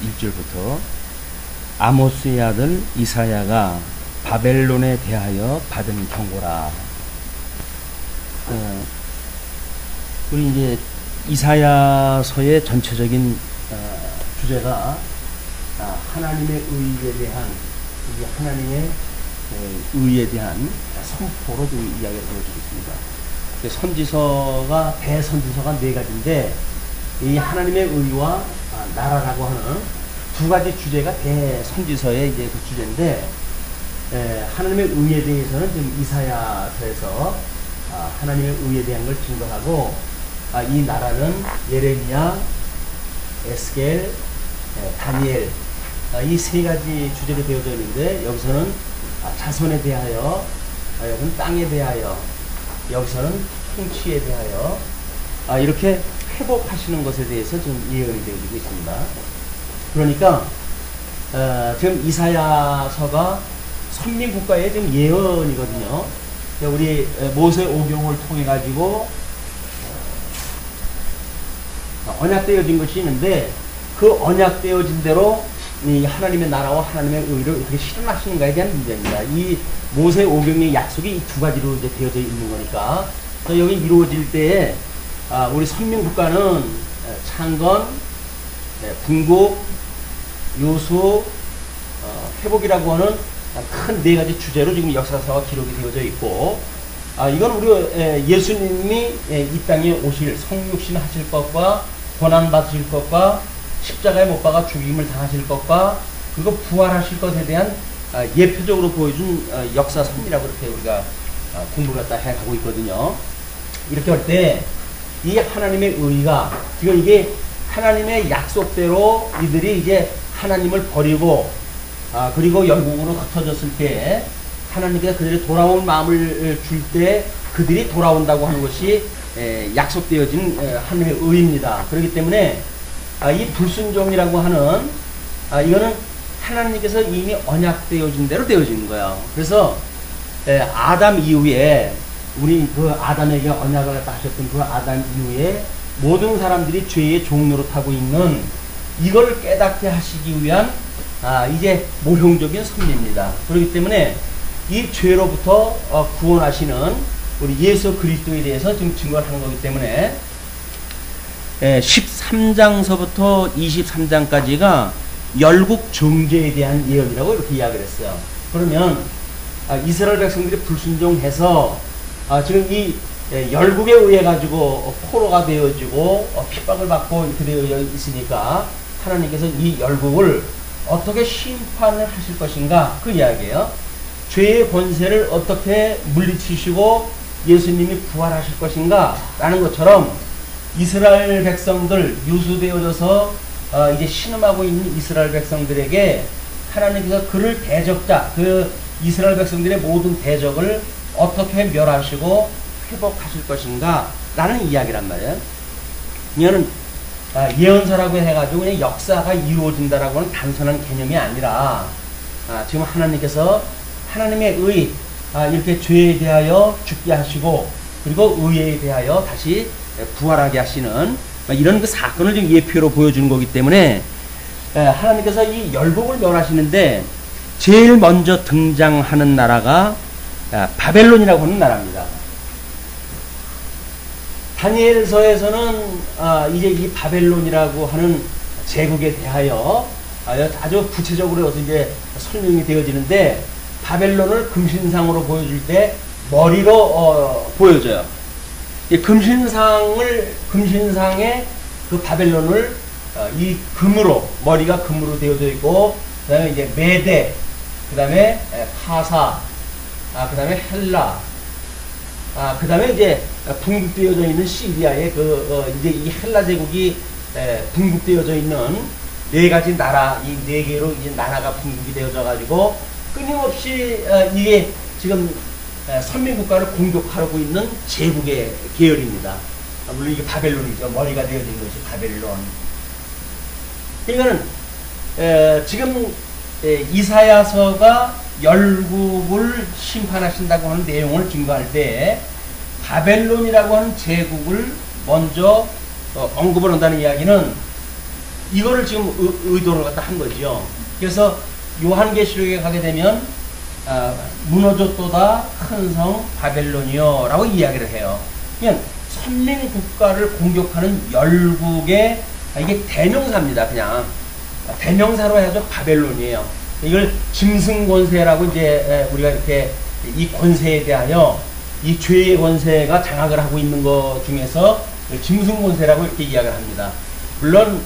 1절부터 아모스의 아들 이사야가 바벨론에 대하여 받은 경고라. 우리 이제 이사야서의 전체적인 주제가 하나님의 의에 대한, 하나님의 의에 대한 선포로 이야기를 보여주고 있습니다. 선지서가, 대선지서가 4가지인데, 이 하나님의 의와 나라라고 하는 2가지 주제가 대선지서의 이제 그 주제인데, 하나님의 의에 대해서는 지금 이사야서에서 하나님의 의에 대한 걸 증거하고, 이 나라는 예레미야, 에스겔, 다니엘, 이 3가지 주제로 되어져 있는데, 여기서는 자손에 대하여, 여기서는 땅에 대하여, 여기서는 통치에 대하여, 이렇게 회복하시는 것에 대해서 지금 예언이 되어지고 있습니다. 그러니까 지금 이사야서가 선민국가의 지금 예언이거든요. 우리 모세 오경을 통해 가지고 언약되어진 것이 있는데, 그 언약되어진 대로 이 하나님의 나라와 하나님의 의를 어떻게 실현하시는가에 대한 문제입니다. 이 모세 오경의 약속이 이 2가지로 이제 되어져 있는 거니까, 여기 이루어질 때에 우리 선민국가는 창건, 궁극, 요수, 회복이라고 하는 큰 4가지 주제로 지금 역사서가 기록이 되어져 있고, 이건 우리 예수님이 이 땅에 오실, 성육신 하실 것과 고난 받으실 것과 십자가에 못 박아 죽임을 당하실 것과 그리고 부활하실 것에 대한 예표적으로 보여준 역사서이라고 이렇게 우리가 공부를 갖다 해가고 있거든요. 이렇게 할 때 이 하나님의 의가, 지금 이게 하나님의 약속대로 이들이 이제 하나님을 버리고 그리고 열국으로 흩어졌을 때 하나님께서 그들이 돌아온 마음을 줄 때 그들이 돌아온다고 하는 것이 약속되어진 하나님의 의입니다. 그렇기 때문에 이 불순종이라고 하는 이거는 하나님께서 이미 언약되어진 대로 되어진 거예요. 그래서 아담 이후에, 우리 그 아담에게 언약을 하셨던 그 아담 이후에 모든 사람들이 죄의 종로로 타고 있는 이걸 깨닫게 하시기 위한 이제 모형적인 섭리입니다. 그렇기 때문에 이 죄로부터 구원하시는 우리 예수 그리스도에 대해서 지금 증거를 하는 거기 때문에 13장서부터 23장까지가 열국 정죄에 대한 예언이라고 이렇게 이야기를 했어요. 그러면 이스라엘 백성들이 불순종해서 지금 이 열국에 의해 가지고 포로가 되어지고 핍박을 받고 이렇게 되어 있으니까 하나님께서 이 열국을 어떻게 심판을 하실 것인가, 그 이야기예요. 죄의 권세를 어떻게 물리치시고 예수님이 부활하실 것인가 라는 것처럼 이스라엘 백성들, 유수되어져서 이제 신음하고 있는 이스라엘 백성들에게 하나님께서 그를 대적자, 그 이스라엘 백성들의 모든 대적을 어떻게 멸하시고 회복하실 것인가 라는 이야기란 말이에요. 이거는 예언서라고 해가지고 그냥 역사가 이루어진다라고 하는 단순한 개념이 아니라, 지금 하나님께서 하나님의 의, 이렇게 죄에 대하여 죽게 하시고 그리고 의에 대하여 다시 부활하게 하시는 이런 그 사건을 지금 예표로 보여주는 거기 때문에 하나님께서 이 열국을 멸하시는데 제일 먼저 등장하는 나라가 바벨론이라고 하는 나라입니다. 다니엘서에서는 이제 이 바벨론이라고 하는 제국에 대하여 아주 구체적으로 이제 설명이 되어지는데, 바벨론을 금신상으로 보여줄 때 머리로 보여줘요. 이 금신상의 그 바벨론을 이 금으로, 머리가 금으로 되어져 있고, 그 다음에 이제 메데, 그 다음에 파사, 그 다음에 헬라, 그 다음에 이제 분국되어져 있는 시리아의 이제 이 헬라 제국이 분국되어져 있는 4가지 나라, 이 4개로 이제 나라가 분국이 되어져 가지고 끊임없이 이게 지금 선민국가를 공격하고 있는 제국의 계열입니다. 물론 이게 바벨론이죠. 머리가 되어진 것이 바벨론. 이거는 지금 이사야서가 열국을 심판하신다고 하는 내용을 증거할 때 바벨론이라고 하는 제국을 먼저 언급을 한다는 이야기는 이거를 지금 의도를 갖다 한 거죠. 그래서 요한계시록에 가게 되면 무너졌도다 큰 성 바벨론이요 라고 이야기를 해요. 그냥 선민 국가를 공격하는 열국의 이게 대명사입니다. 그냥 대명사로 해서 바벨론이에요. 이걸 짐승권세라고 이제 우리가 이렇게 이 권세에 대하여 이 죄의 권세가 장악을 하고 있는 것 중에서 짐승권세라고 이렇게 이야기를 합니다. 물론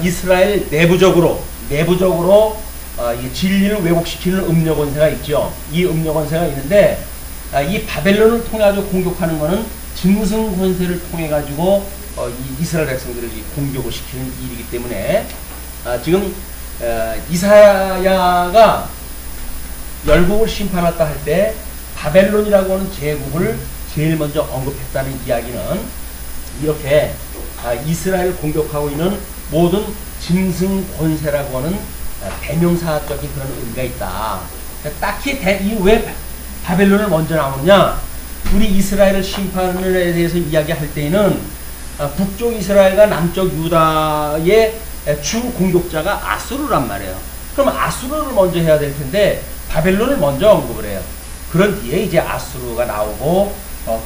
이스라엘 내부적으로 이 진리를 왜곡시키는 음녀권세가 있죠. 이 음녀권세가 있는데 이 바벨론을 통해 가지고 공격하는 것은 짐승권세를 통해 가지고 이 이스라엘 백성들을 공격을 시키는 일이기 때문에 지금 이사야가 열국을 심판했다 할 때 바벨론이라고 하는 제국을 제일 먼저 언급했다는 이야기는 이렇게 이스라엘을 공격하고 있는 모든 짐승 권세라고 하는 대명사적인 그런 의미가 있다. 딱히 왜 바벨론을 먼저 나오느냐? 우리 이스라엘을 심판에 대해서 이야기할 때에는 북쪽 이스라엘과 남쪽 유다의 주 공격자가 아수르란 말이에요. 그럼 아수르를 먼저 해야 될 텐데 바벨론을 먼저 언급을 해요. 그런 뒤에 이제 아수르가 나오고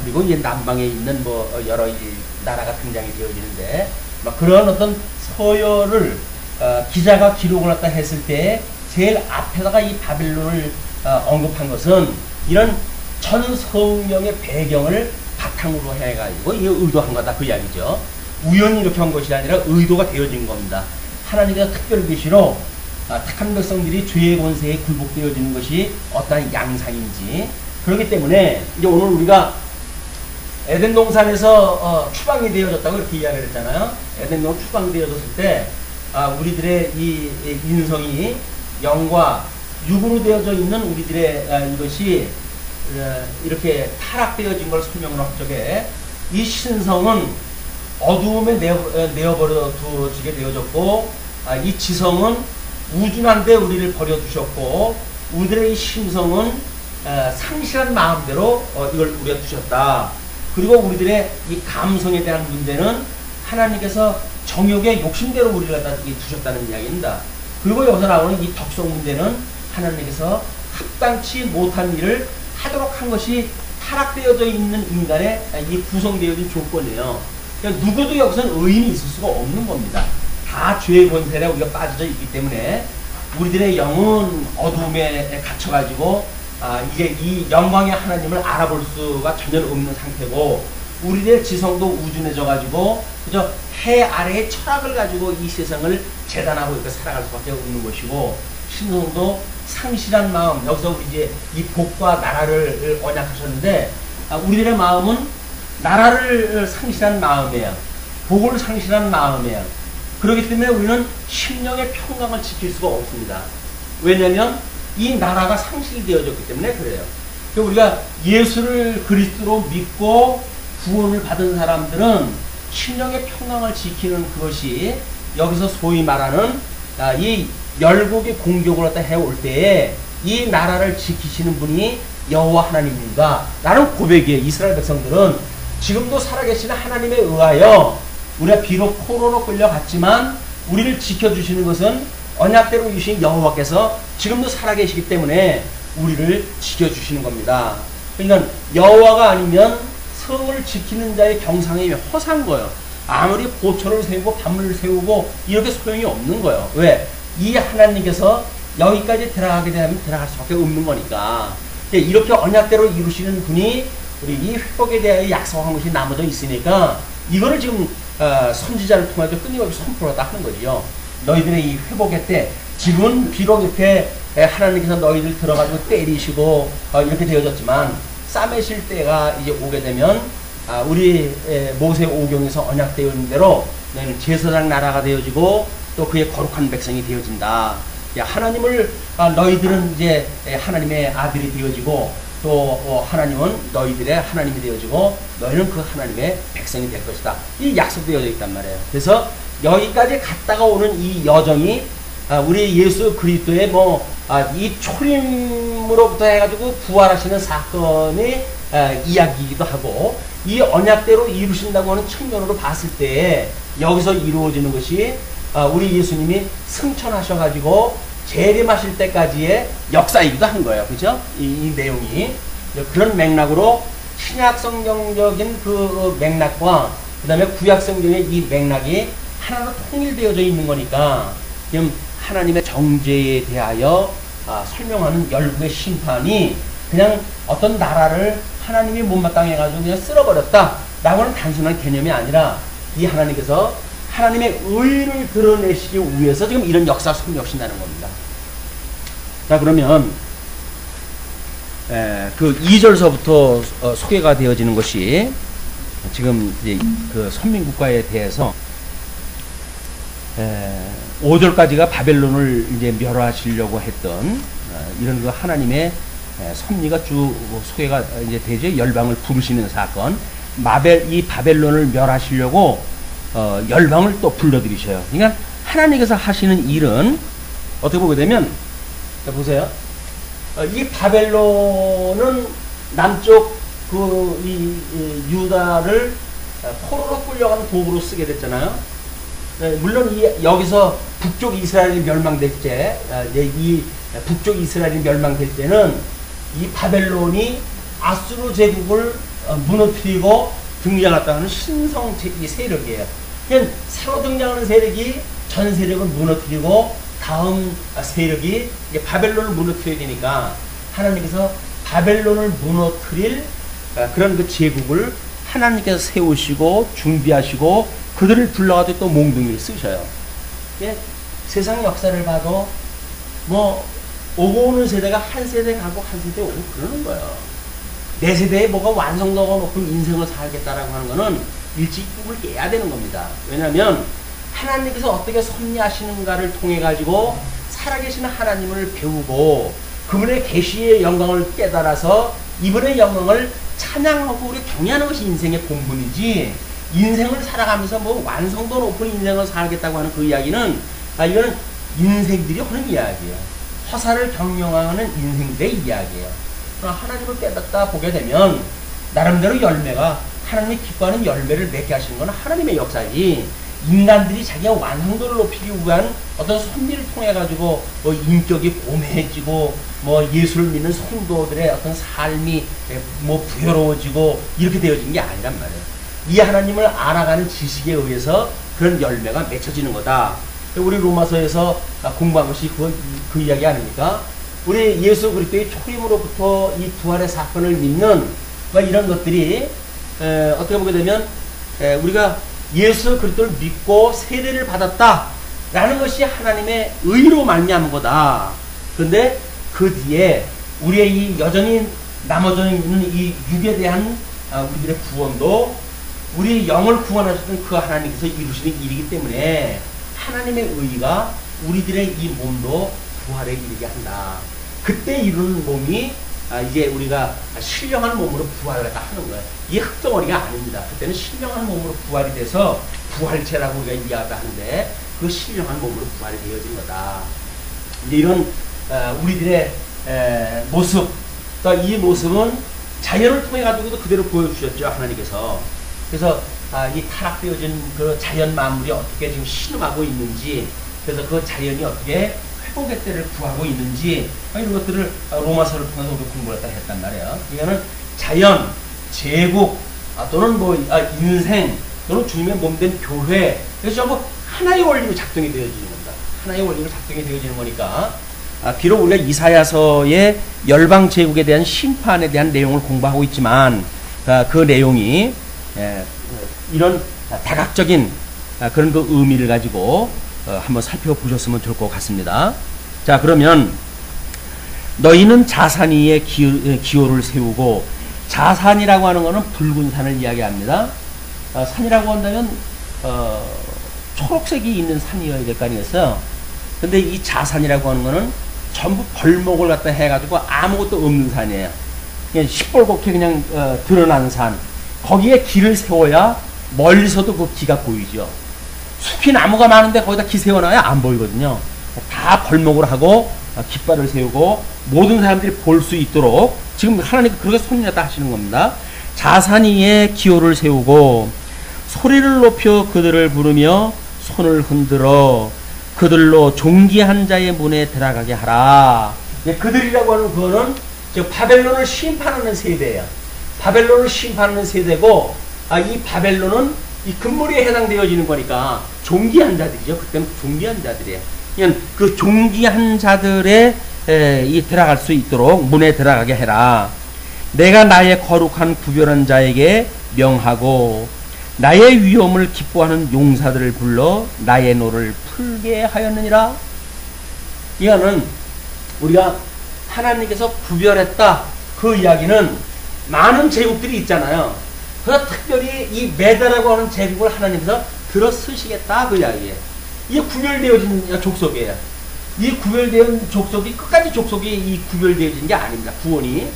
그리고 이제 남방에 있는 여러 나라가 등장이 되어지는데 그런 어떤 서열을 기자가 기록을 갖다 했을 때 제일 앞에다가 이 바벨론을 언급한 것은 이런 천성명의 배경을 바탕으로 해가지고 이게 의도한 거다 그 이야기죠. 우연히 이렇게 한 것이 아니라 의도가 되어진 겁니다. 하나님께서 특별 계시로 택한 백성들이 죄의 권세에 굴복되어지는 것이 어떠한 양상인지 그렇기 때문에 이제 오늘 우리가 에덴 동산에서 추방이 되어졌다고 이렇게 이야기를 했잖아요. 에덴 동산 추방되어졌을 때 우리들의 이 인성이 영과 육으로 되어져 있는 우리들의 이것이 이렇게 타락되어진 걸 설명을 할 적에 이 신성은 어두움에 내어버려 두어지게 되어졌고 이 지성은 우준한데 우리를 버려두셨고 우리들의 이 심성은 상실한 마음대로 이걸 우리가 두셨다. 그리고 우리들의 이 감성에 대한 문제는 하나님께서 정욕의 욕심대로 우리를 갖다 두셨다는 이야기입니다. 그리고 여기서 나오는 이 덕성 문제는 하나님께서 합당치 못한 일을 하도록 한 것이 타락되어져 있는 인간의 이 구성되어진 조건이에요. 그러니까 누구도 여기서는 의인이 있을 수가 없는 겁니다. 다 죄의 권세에 우리가 빠져져 있기 때문에 우리들의 영은 어둠에 갇혀가지고 이제 이 영광의 하나님을 알아볼 수가 전혀 없는 상태고 우리들의 지성도 우준해져가지고 그저 해 아래의 철학을 가지고 이 세상을 재단하고 이렇게 살아갈 수밖에 없는 것이고 신성도 상실한 마음 여기서 우리 이제 이 복과 나라를 언약하셨는데 우리들의 마음은 나라를 상실한 마음이에요. 복을 상실한 마음이에요. 그렇기 때문에 우리는 심령의 평강을 지킬 수가 없습니다. 왜냐하면 이 나라가 상실되어졌기 때문에 그래요. 우리가 예수를 그리스도로 믿고 구원을 받은 사람들은 심령의 평강을 지키는 그것이 여기서 소위 말하는 이 열국의 공격을 갖다 해올 때에 이 나라를 지키시는 분이 여호와 하나님입니다. 라는 고백이에요. 이스라엘 백성들은 지금도 살아계시는 하나님에 의하여 우리가 비록 포로로 끌려갔지만 우리를 지켜주시는 것은 언약대로 주신 여호와께서 지금도 살아계시기 때문에 우리를 지켜주시는 겁니다. 그러니까 여호와가 아니면 성을 지키는 자의 경상이 허사한 거예요. 아무리 보초를 세우고 밤을 세우고 이렇게 소용이 없는 거예요. 왜? 이 하나님께서 여기까지 들어가게 되면 들어갈 수밖에 없는 거니까. 이렇게 언약대로 이루시는 분이 우리 이 회복에 대하여 약속한 것이 나머져 있으니까 이거를 지금 선지자를 통해서 끊임없이 선포하다 하는 거지요. 너희들의 이 회복의 때 지금은 비록 이렇게 하나님께서 너희들 들어가지고 때리시고 이렇게 되어졌지만 싸매실 때가 이제 오게 되면 우리 모세 오경에서 언약되어 있는 대로 너희는 제사장 나라가 되어지고 또 그의 거룩한 백성이 되어진다. 하나님을 너희들은 이제 하나님의 아들이 되어지고 또 하나님은 너희들의 하나님이 되어지고 너희는 그 하나님의 백성이 될 것이다. 이 약속되어져 있단 말이에요. 그래서 여기까지 갔다가 오는 이 여정이 우리 예수 그리스도의 이 초림으로부터 해가지고 부활하시는 사건의 이야기이기도 하고 이 언약대로 이루신다고 하는 측면으로 봤을 때 여기서 이루어지는 것이 우리 예수님이 승천하셔가지고 재림하실 때까지의 역사이기도 한 거예요. 그죠? 이 내용이. 그런 맥락으로 신약 성경적인 그 맥락과 그 다음에 구약 성경의 이 맥락이 하나로 통일되어져 있는 거니까 지금 하나님의 정죄에 대하여 설명하는 열국의 심판이 그냥 어떤 나라를 하나님이 못마땅해가지고 그냥 쓸어버렸다 라고는 단순한 개념이 아니라 이 하나님께서 하나님의 의를 드러내시기 위해서 지금 이런 역사를 섭렵하신다는 겁니다. 자, 그러면 그 2절서부터 소개가 되어지는 것이 지금 이제 그 선민국가에 대해서 5절까지가 바벨론을 이제 멸하시려고 했던 이런 그 하나님의 섭리가 쭉 소개가 이제 되죠. 열방을 부르시는 사건. 이 바벨론을 멸하시려고 열방을 또 불러들이셔요. 그러니까 하나님께서 하시는 일은 어떻게 보게 되면, 자, 보세요. 이 바벨론은 남쪽 이 유다를 포로로 끌려가는 도구로 쓰게 됐잖아요. 물론 여기서 북쪽 이스라엘이 멸망될 때, 이 북쪽 이스라엘이 멸망될 때는 이 바벨론이 아수르 제국을 무너뜨리고 등장했다는 신성 세력이에요. 그냥 새로 등장하는 세력이 전 세력을 무너뜨리고 다음 세력이 이제 바벨론을 무너뜨려야 되니까 하나님께서 바벨론을 무너뜨릴 그런 그 제국을 하나님께서 세우시고 준비하시고 그들을 불러가지고 또 몽둥이를 쓰셔요. 세상 역사를 봐도 뭐 오고 오는 세대가 한 세대 가고 한 세대 오고 그러는 거예요. 내 세대에 뭐가 완성도가 높은 인생을 살겠다라고 하는 거는 일찍 꿈을 깨야 되는 겁니다. 왜냐하면 하나님께서 어떻게 섭리하시는가를 통해 가지고 살아계시는 하나님을 배우고 그분의 계시의 영광을 깨달아서 이분의 영광을 찬양하고 우리 경외하는 것이 인생의 본분이지, 인생을 살아가면서 뭐 완성도 높은 인생을 살겠다고 하는 그 이야기는 이거는 인생들이 하는 이야기예요. 허사를 경영하는 인생들의 이야기예요. 하나님을 깨닫다 보게 되면 나름대로 열매가 하나님이 기뻐하는 열매를 맺게 하시는 건 하나님의 역사지, 인간들이 자기가 완성도를 높이기 위한 어떤 섭리를 통해 가지고 뭐 인격이 고매해지고 뭐 예수를 믿는 성도들의 어떤 삶이 뭐 부여로워지고 이렇게 되어진 게 아니란 말이에요. 이 하나님을 알아가는 지식에 의해서 그런 열매가 맺혀지는 거다. 우리 로마서에서 공부한 것이 그 이야기 아닙니까? 우리 예수 그리스도의 초림으로부터 이 부활의 사건을 믿는 이런 것들이 어떻게 보게 되면 우리가 예수 그리스도를 믿고 세례를 받았다라는 것이 하나님의 의로 말미암은 거다. 그런데 그 뒤에 우리의 이 여전히 남아져 있는 이 육에 대한 우리들의 구원도 우리 영을 구원하셨던 그 하나님께서 이루시는 일이기 때문에 하나님의 의가 우리들의 이 몸도 부활에 이르게 한다. 그때 이루는 몸이 이제 우리가 신령한 몸으로 부활을 하는 거예요. 이게 흙덩어리가 아닙니다. 그때는 신령한 몸으로 부활이 돼서 부활체라고 우리가 이야기하는데 그 신령한 몸으로 부활이 되어진 거다. 이제 이런 우리들의 모습, 그러니까 이 모습은 자연을 통해 가지고도 그대로 보여주셨죠, 하나님께서. 그래서 이 타락되어진 그 자연 만물이 어떻게 지금 신음하고 있는지, 그래서 그 자연이 어떻게 회복의 때를 구하고 있는지 이런 것들을 로마서를 통해서 우리가 공부를 했단 말이에요. 이거는 자연, 제국 또는 뭐 인생 또는 주님의 몸된 교회, 그래서 전부 하나의 원리로 작동이 되어지는 겁니다. 하나의 원리로 작동이 되어지는 거니까 비록 우리가 이사야서의 열방 제국에 대한 심판에 대한 내용을 공부하고 있지만 그 내용이 이런 다각적인 그런 그 의미를 가지고 한번 살펴보셨으면 좋을 것 같습니다. 자, 그러면 너희는 자산 위에 기호를 세우고, 자산이라고 하는 것은 붉은 산을 이야기합니다. 산이라고 한다면 초록색이 있는 산이어야 될 거 아니겠어요? 근데 이 자산이라고 하는 것은 전부 벌목을 갖다 해가지고 아무것도 없는 산이에요. 그냥 시뻘겋게 그냥 드러난 산. 거기에 길을 세워야 멀리서도 그 기가 보이죠. 숲이 나무가 많은데 거기다 기 세워놔야 안 보이거든요. 다 벌목을 하고 깃발을 세우고 모든 사람들이 볼 수 있도록 지금 하나님 그렇게 손이었다 하시는 겁니다. 자산 위에 기호를 세우고 소리를 높여 그들을 부르며 손을 흔들어 그들로 종기한 자의 문에 들어가게 하라. 그들이라고 하는 그거는 바벨론을 심판하는 세대예요. 바벨론을 심판하는 세대고, 이 바벨론은 이 금물에 해당되어지는 거니까 종기한 자들이죠. 그때는 종기한 자들이에요. 그냥 그 종기한 자들의 이 들어갈 수 있도록 문에 들어가게 해라. 내가 나의 거룩한 구별한 자에게 명하고 나의 위엄을 기뻐하는 용사들을 불러 나의 노를 풀게 하였느니라. 이거는 우리가 하나님께서 구별했다 그 이야기는 많은 제국들이 있잖아요. 그래서 특별히 이 메다라고 하는 제국을 하나님께서 들어 쓰시겠다 그 이야기예요. 이게 구별되어진 족속이에요. 이 구별된 족속이 끝까지 족속이 이 구별되어진 게 아닙니다. 구원이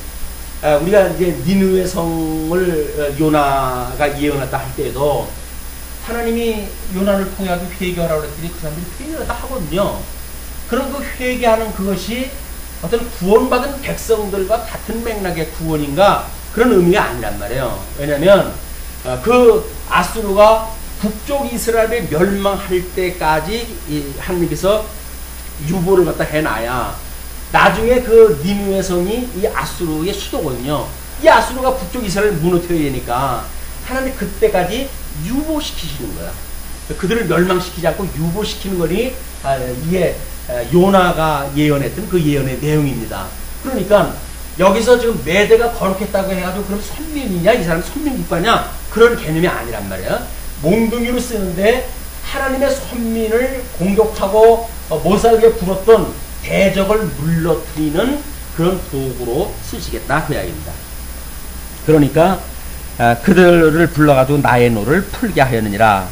우리가 이제 니느웨 성을 요나가 예언했다 할 때에도 하나님이 요나를 통해 가지고 회개하라고 그랬더니 그 사람들이 회개를 다 하거든요. 그런 그 회개하는 그것이 어떤 구원받은 백성들과 같은 맥락의 구원인가 그런 의미가 아니란 말이에요. 왜냐하면 그 아수르가 북쪽 이스라엘이 멸망할 때까지 하나님께서 유보를 갖다 해놔야 나중에 그 니느웨 성이 이 아수르의 수도거든요. 이 아수르가 북쪽 이스라엘을 무너뜨려야 되니까 하나님 그때까지 유보시키시는 거야. 그들을 멸망시키지 않고 유보시키는 거니 이게 요나가 예언했던 그 예언의 내용입니다. 그러니까 여기서 지금 메대가 거룩했다고 해가지고 그럼 선민이냐 이 사람 선민국가냐 그런 개념이 아니란 말이야. 몽둥이로 쓰는데 하나님의 선민을 공격하고 못 살게 굴었던 대적을 물러뜨리는 그런 도구로 쓰시겠다 그 이야기입니다. 그러니까 그들을 불러가지고 나의 노를 풀게 하였느니라.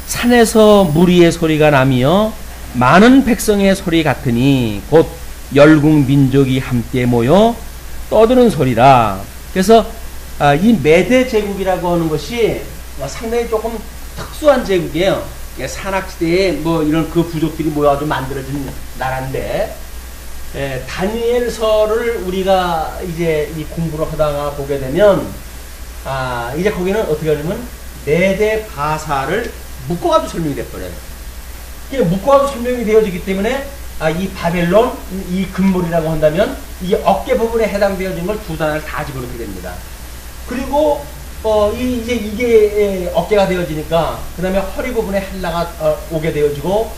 산에서 무리의 소리가 나며 많은 백성의 소리 같으니 곧 열국 민족이 함께 모여 떠드는 소리라. 그래서 이 메대 제국이라고 하는 것이 상당히 조금 특수한 제국이에요. 산악지대에 뭐 이런 그 부족들이 모여가지고 만들어진 나라인데, 다니엘서를 우리가 이제 이 공부를 하다가 보게 되면, 이제 거기는 어떻게 하냐면, 메대 바사를 묶어가지고 설명이 돼버려요. 묶어가지고 설명이 되어지기 때문에, 이 바벨론, 이 금물이라고 한다면, 이 어깨 부분에 해당되어진 걸 두 단을 다 집어넣게 됩니다. 그리고, 이제 이게 어깨가 되어지니까, 그 다음에 허리 부분에 헬라가 오게 되어지고,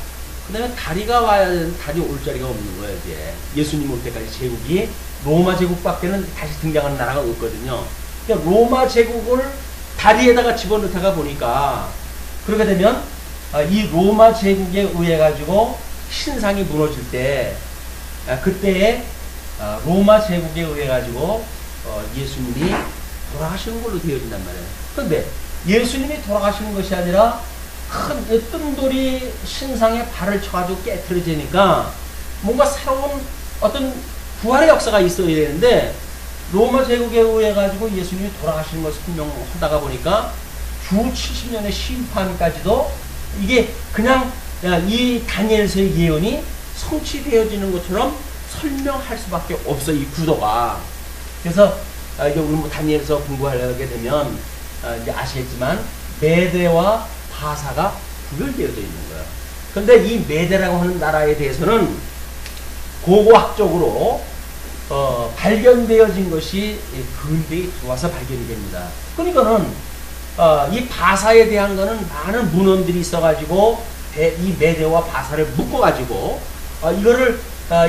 그 다음에 다리가 와야 되는 다리 올 자리가 없는 거예요, 이제. 예수님 올 때까지 제국이 로마 제국밖에는 다시 등장하는 나라가 없거든요. 그러니까 로마 제국을 다리에다가 집어넣다가 보니까, 그렇게 되면, 이 로마 제국에 의해 가지고 신상이 무너질 때, 그때에 로마 제국에 의해 가지고 예수님이 돌아가시는 걸로 되어진단 말이에요. 그런데 예수님이 돌아가시는 것이 아니라 큰 뜬돌이 신상에 발을 쳐가지고 깨트려지니까 뭔가 새로운 어떤 부활의 역사가 있어야 되는데 로마 제국에 의해 가지고 예수님이 돌아가시는 것을 설명하다가 보니까 주 70년의 심판까지도 이게 그냥 이 다니엘서의 예언이 성취되어지는 것처럼 설명할 수밖에 없어, 이 구도가. 그래서 이게 우리 뭐 다니엘서 공부하게 되면 이제 아시겠지만 메대와 바사가 구별되어져 있는 거예요. 그런데 이 메대라고 하는 나라에 대해서는 고고학적으로 발견되어진 것이 근대에 들어와서 발견이 됩니다. 그러니까는 이 바사에 대한 거는 많은 문헌들이 있어가지고 이 메대와 바사를 묶어가지고 이거를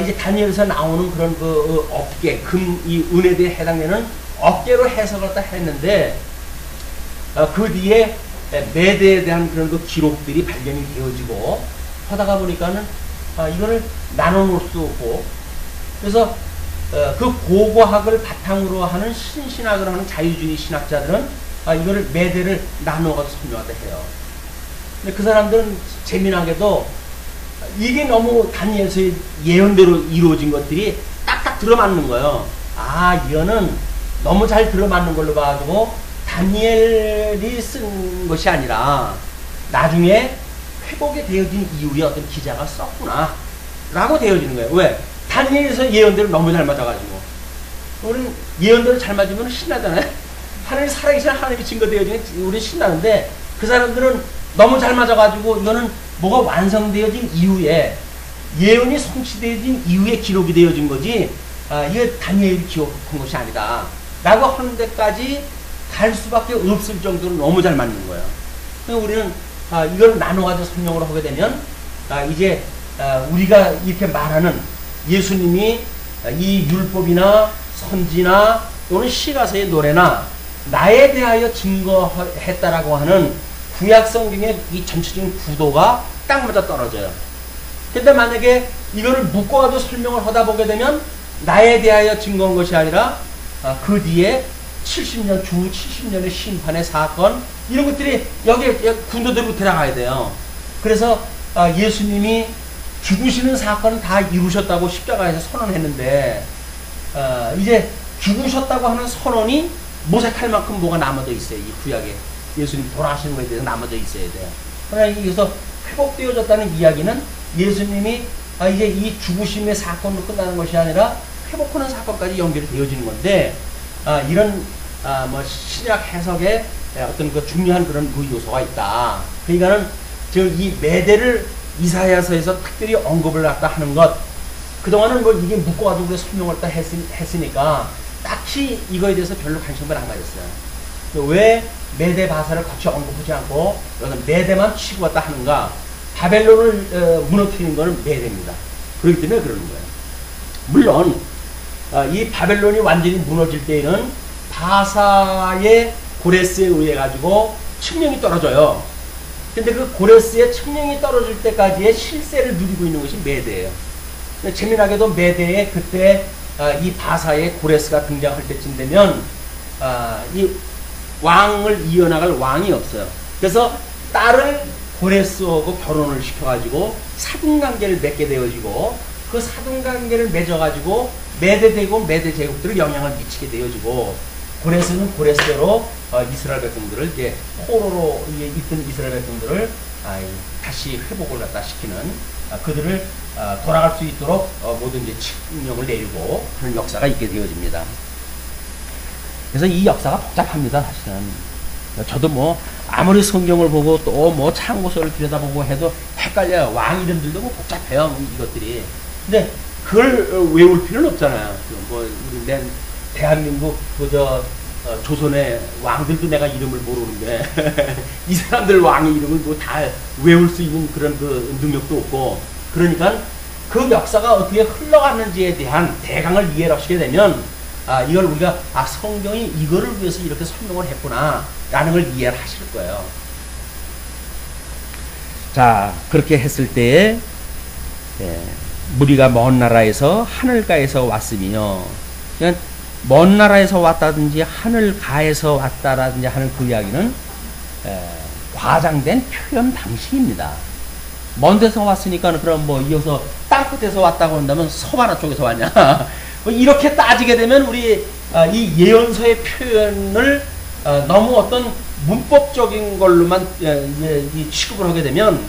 이제 다니엘에서 나오는 그런 그 어깨, 이 은에 대해 해당되는 어깨로 해석을 다 했는데 그 뒤에 메대에 대한 그런 그 기록들이 발견이 되어지고 하다가 보니까는 이거를 나눠 놓을 수 없고, 그래서 그 고고학을 바탕으로 하는 신신학을 하는 자유주의 신학자들은 이거를 메대를 나눠가서 설명하다 해요. 근데 그 사람들은 재미나게도 이게 너무 다니엘서의 예언대로 이루어진 것들이 딱딱 들어맞는 거예요. 이거는 너무 잘 들어맞는 걸로 봐가지고 다니엘이 쓴 것이 아니라 나중에 회복이 되어진 이후에 어떤 기자가 썼구나 라고 되어지는 거예요. 왜? 다니엘서 예언대로 너무 잘 맞아가지고. 우리는 예언대로 잘 맞으면 신나잖아요. 하나님이 살아계신 하나님이 증거되어지는 우리 신나는데, 그 사람들은 너무 잘 맞아가지고 이거는 뭐가 완성되어진 이후에 예언이 성취되어진 이후에 기록이 되어진 거지 이게 다니엘이 기록한 것이 아니다 라고 하는 데까지 갈 수밖에 없을 정도로 너무 잘 맞는 거예요. 그래서 우리는 이걸 나눠가지고 설명을 하게 되면 이제 우리가 이렇게 말하는 예수님이 이 율법이나 선지나 또는 시가서의 노래나 나에 대하여 증거했다라고 하는 구약 성경의 이 전체적인 구도가 딱 맞아 떨어져요. 근데 만약에 이거를 묶어가지고 설명을 하다 보게 되면 나에 대하여 증거한 것이 아니라 그 뒤에 70년, 주 70년의 심판의 사건 이런 것들이 여기에 군도대로 들어가야 돼요. 그래서 예수님이 죽으시는 사건은 다 이루셨다고 십자가에서 선언했는데 이제 죽으셨다고 하는 선언이 모색할 만큼 뭐가 남아져 있어요. 이 구약에 예수님 돌아가시는 것에 대해서 남아져 있어야 돼요. 그러나 여기서 회복되어졌다는 이야기는 예수님이 이제 이 죽으심의 사건으로 끝나는 것이 아니라 회복하는 사건까지 연결이 되어지는 건데 이런 뭐 신약 해석에 어떤 그 중요한 그런 그 요소가 있다. 그러니까는 즉 이 매대를 이사야서에서 특별히 언급을 갖다 하는 것 그동안은 뭐 이게 묶어가지고 우리가 설명을 다 했으니까 딱히 이거에 대해서 별로 관심을 안 가졌어요. 왜 메대 바사를 같이 언급하지 않고 메대만 치고 왔다 하는가? 바벨론을 무너뜨리는 것은 메대입니다. 그렇기 때문에 그러는 거예요. 물론 이 바벨론이 완전히 무너질 때에는 바사의 고레스에 의해 가지고 칙령이 떨어져요. 근데 그 고레스의 칙령이 떨어질 때까지의 실세를 누리고 있는 것이 메대예요. 재미나게도 메대에 그때 이 바사의 고레스가 등장할 때쯤 되면 이 왕을 이어나갈 왕이 없어요. 그래서 딸을 고레스하고 결혼을 시켜가지고 사돈관계를 맺게 되어지고 그 사돈관계를 맺어가지고 메대대국 메대제국들을 영향을 미치게 되어지고 고레스는 고레스대로 이스라엘 백성들을 이제 포로로 있던 이스라엘 백성들을 다시 회복을 갖다 시키는 그들을 돌아갈 수 있도록 모든 이제 칙령을 내리고 그런 역사가 있게 되어집니다. 그래서 이 역사가 복잡합니다, 사실은. 저도 뭐 아무리 성경을 보고 또 뭐 참고서를 들여다보고 해도 헷갈려요. 왕 이름들도 뭐 복잡해요, 이것들이. 근데 그걸 외울 필요는 없잖아요. 뭐 우리 대한민국 조선의 왕들도 내가 이름을 모르는데 이 사람들 왕의 이름을 뭐 다 외울 수 있는 그런 그 능력도 없고 그러니까 그 역사가 어떻게 흘러갔는지에 대한 대강을 이해를 하시게 되면 이걸 우리가 성경이 이거를 위해서 이렇게 설명을 했구나 라는 걸 이해를 하실 거예요. 자, 그렇게 했을 때에 무리가 먼 나라에서 하늘가에서 왔으며 그러니까 먼 나라에서 왔다든지 하늘가에서 왔다라든지 하는 그 이야기는 과장된 표현 방식입니다. 먼 데서 왔으니까 그럼 뭐 이어서 땅끝에서 왔다고 한다면 서바나 쪽에서 왔냐 뭐 이렇게 따지게 되면 우리 이 예언서의 표현을 너무 어떤 문법적인 걸로만 이 취급을 하게 되면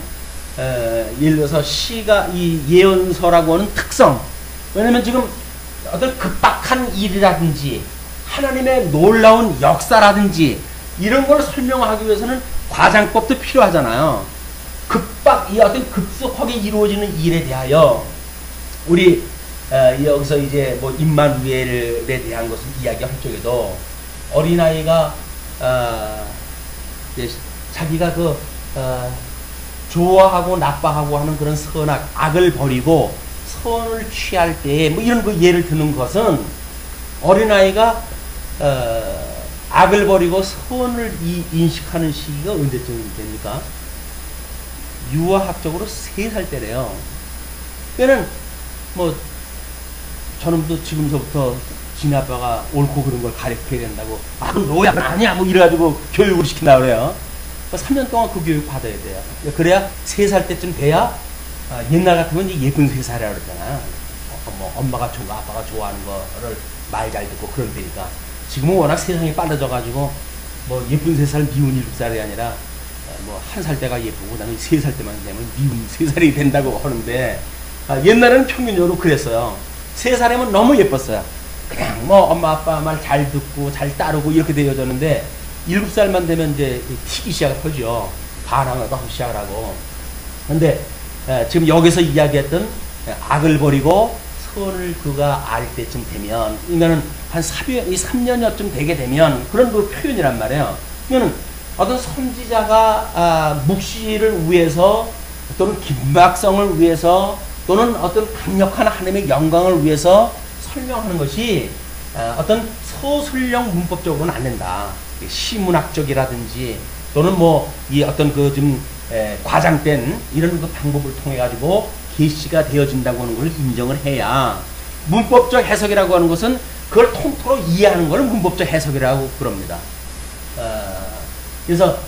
예를 들어서 시가 이 예언서라고 하는 특성 왜냐면 지금 어떤 급박한 일이라든지 하나님의 놀라운 역사라든지 이런 걸 설명하기 위해서는 과장법도 필요하잖아요. 이 어떤 급속하게 이루어지는 일에 대하여 우리 여기서 이제 뭐 임마누엘에 대한 것을 이야기할 적에도 어린아이가 자기가 좋아하고 나빠하고 하는 그런 선악 악을 버리고 선을 취할 때에 뭐 이런 그 예를 드는 것은 어린아이가 악을 버리고 선을 인식하는 시기가 언제쯤 됩니까? 유아학적으로 3살 때래요. 그러니까 뭐 저는 또 지금서부터 지네 아빠가 옳고 그런 걸 가르쳐야 된다고 너야 아니야 뭐 이래가지고 교육을 시킨다 그래요. 3년 동안 그 교육 받아야 돼요. 그래야 3살 때쯤 돼야 옛날 같으면 이제 예쁜 3살이라고 그러잖아. 뭐 엄마가 좋아 아빠가 좋아하는 거를 말 잘 듣고 그런 데니까. 지금은 워낙 세상이 빨라져가지고 뭐 예쁜 3살 미운 7살이 아니라 뭐 1살 때가 예쁘고 그다음에 3살 때만 되면 미운 3살이 된다고 하는데 옛날에는 평균적으로 그랬어요. 3살이면 너무 예뻤어요. 그냥 뭐 엄마 아빠 말 잘 듣고 잘 따르고 이렇게 되어졌는데 7살만 되면 이제 튀기 시작을 하죠. 반항을 하기 시작을 하고 근데 지금 여기서 이야기했던 악을 버리고 선을 그가 알 때쯤 되면, 그러니까는 한 3년여쯤 되게 되면 그런 그 표현이란 말이에요. 그러니까는 어떤 선지자가 묵시를 위해서 또는 긴박성을 위해서 또는 어떤 강력한 하나님의 영광을 위해서 설명하는 것이 어떤 서술형 문법적으로는 안 된다. 시문학적이라든지 또는 뭐 이 어떤 그 좀 과장된 이런 그 방법을 통해 가지고 계시가 되어진다고 하는 걸 인정을 해야, 문법적 해석이라고 하는 것은 그걸 통틀어 이해하는 걸 문법적 해석이라고 그럽니다. 그래서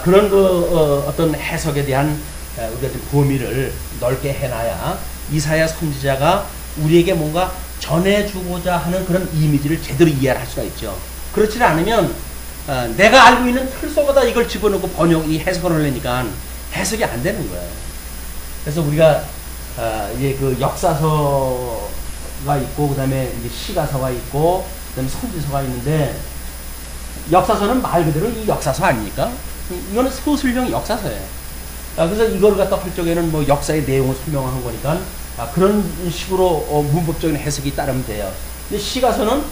그런 그 어떤 해석에 대한 우리가 좀 범위를 넓게 해놔야 이사야 선지자가 우리에게 뭔가 전해주고자 하는 그런 이미지를 제대로 이해할 수가 있죠. 그렇지 않으면 내가 알고 있는 틀 속에다 이걸 집어넣고 이 해석을 하려니까 해석이 안 되는 거예요. 그래서 우리가 이제 그 역사서가 있고, 그 다음에 이제 시가서가 있고, 그 다음에 선지서가 있는데, 역사서는 말 그대로 이 역사서 아닙니까? 이거는 서술형 역사서예요. 그래서 이걸 갖다 할 적에는 뭐 역사의 내용을 설명한 거니까 그런 식으로 문법적인 해석이 따르면 돼요. 근데 시가서는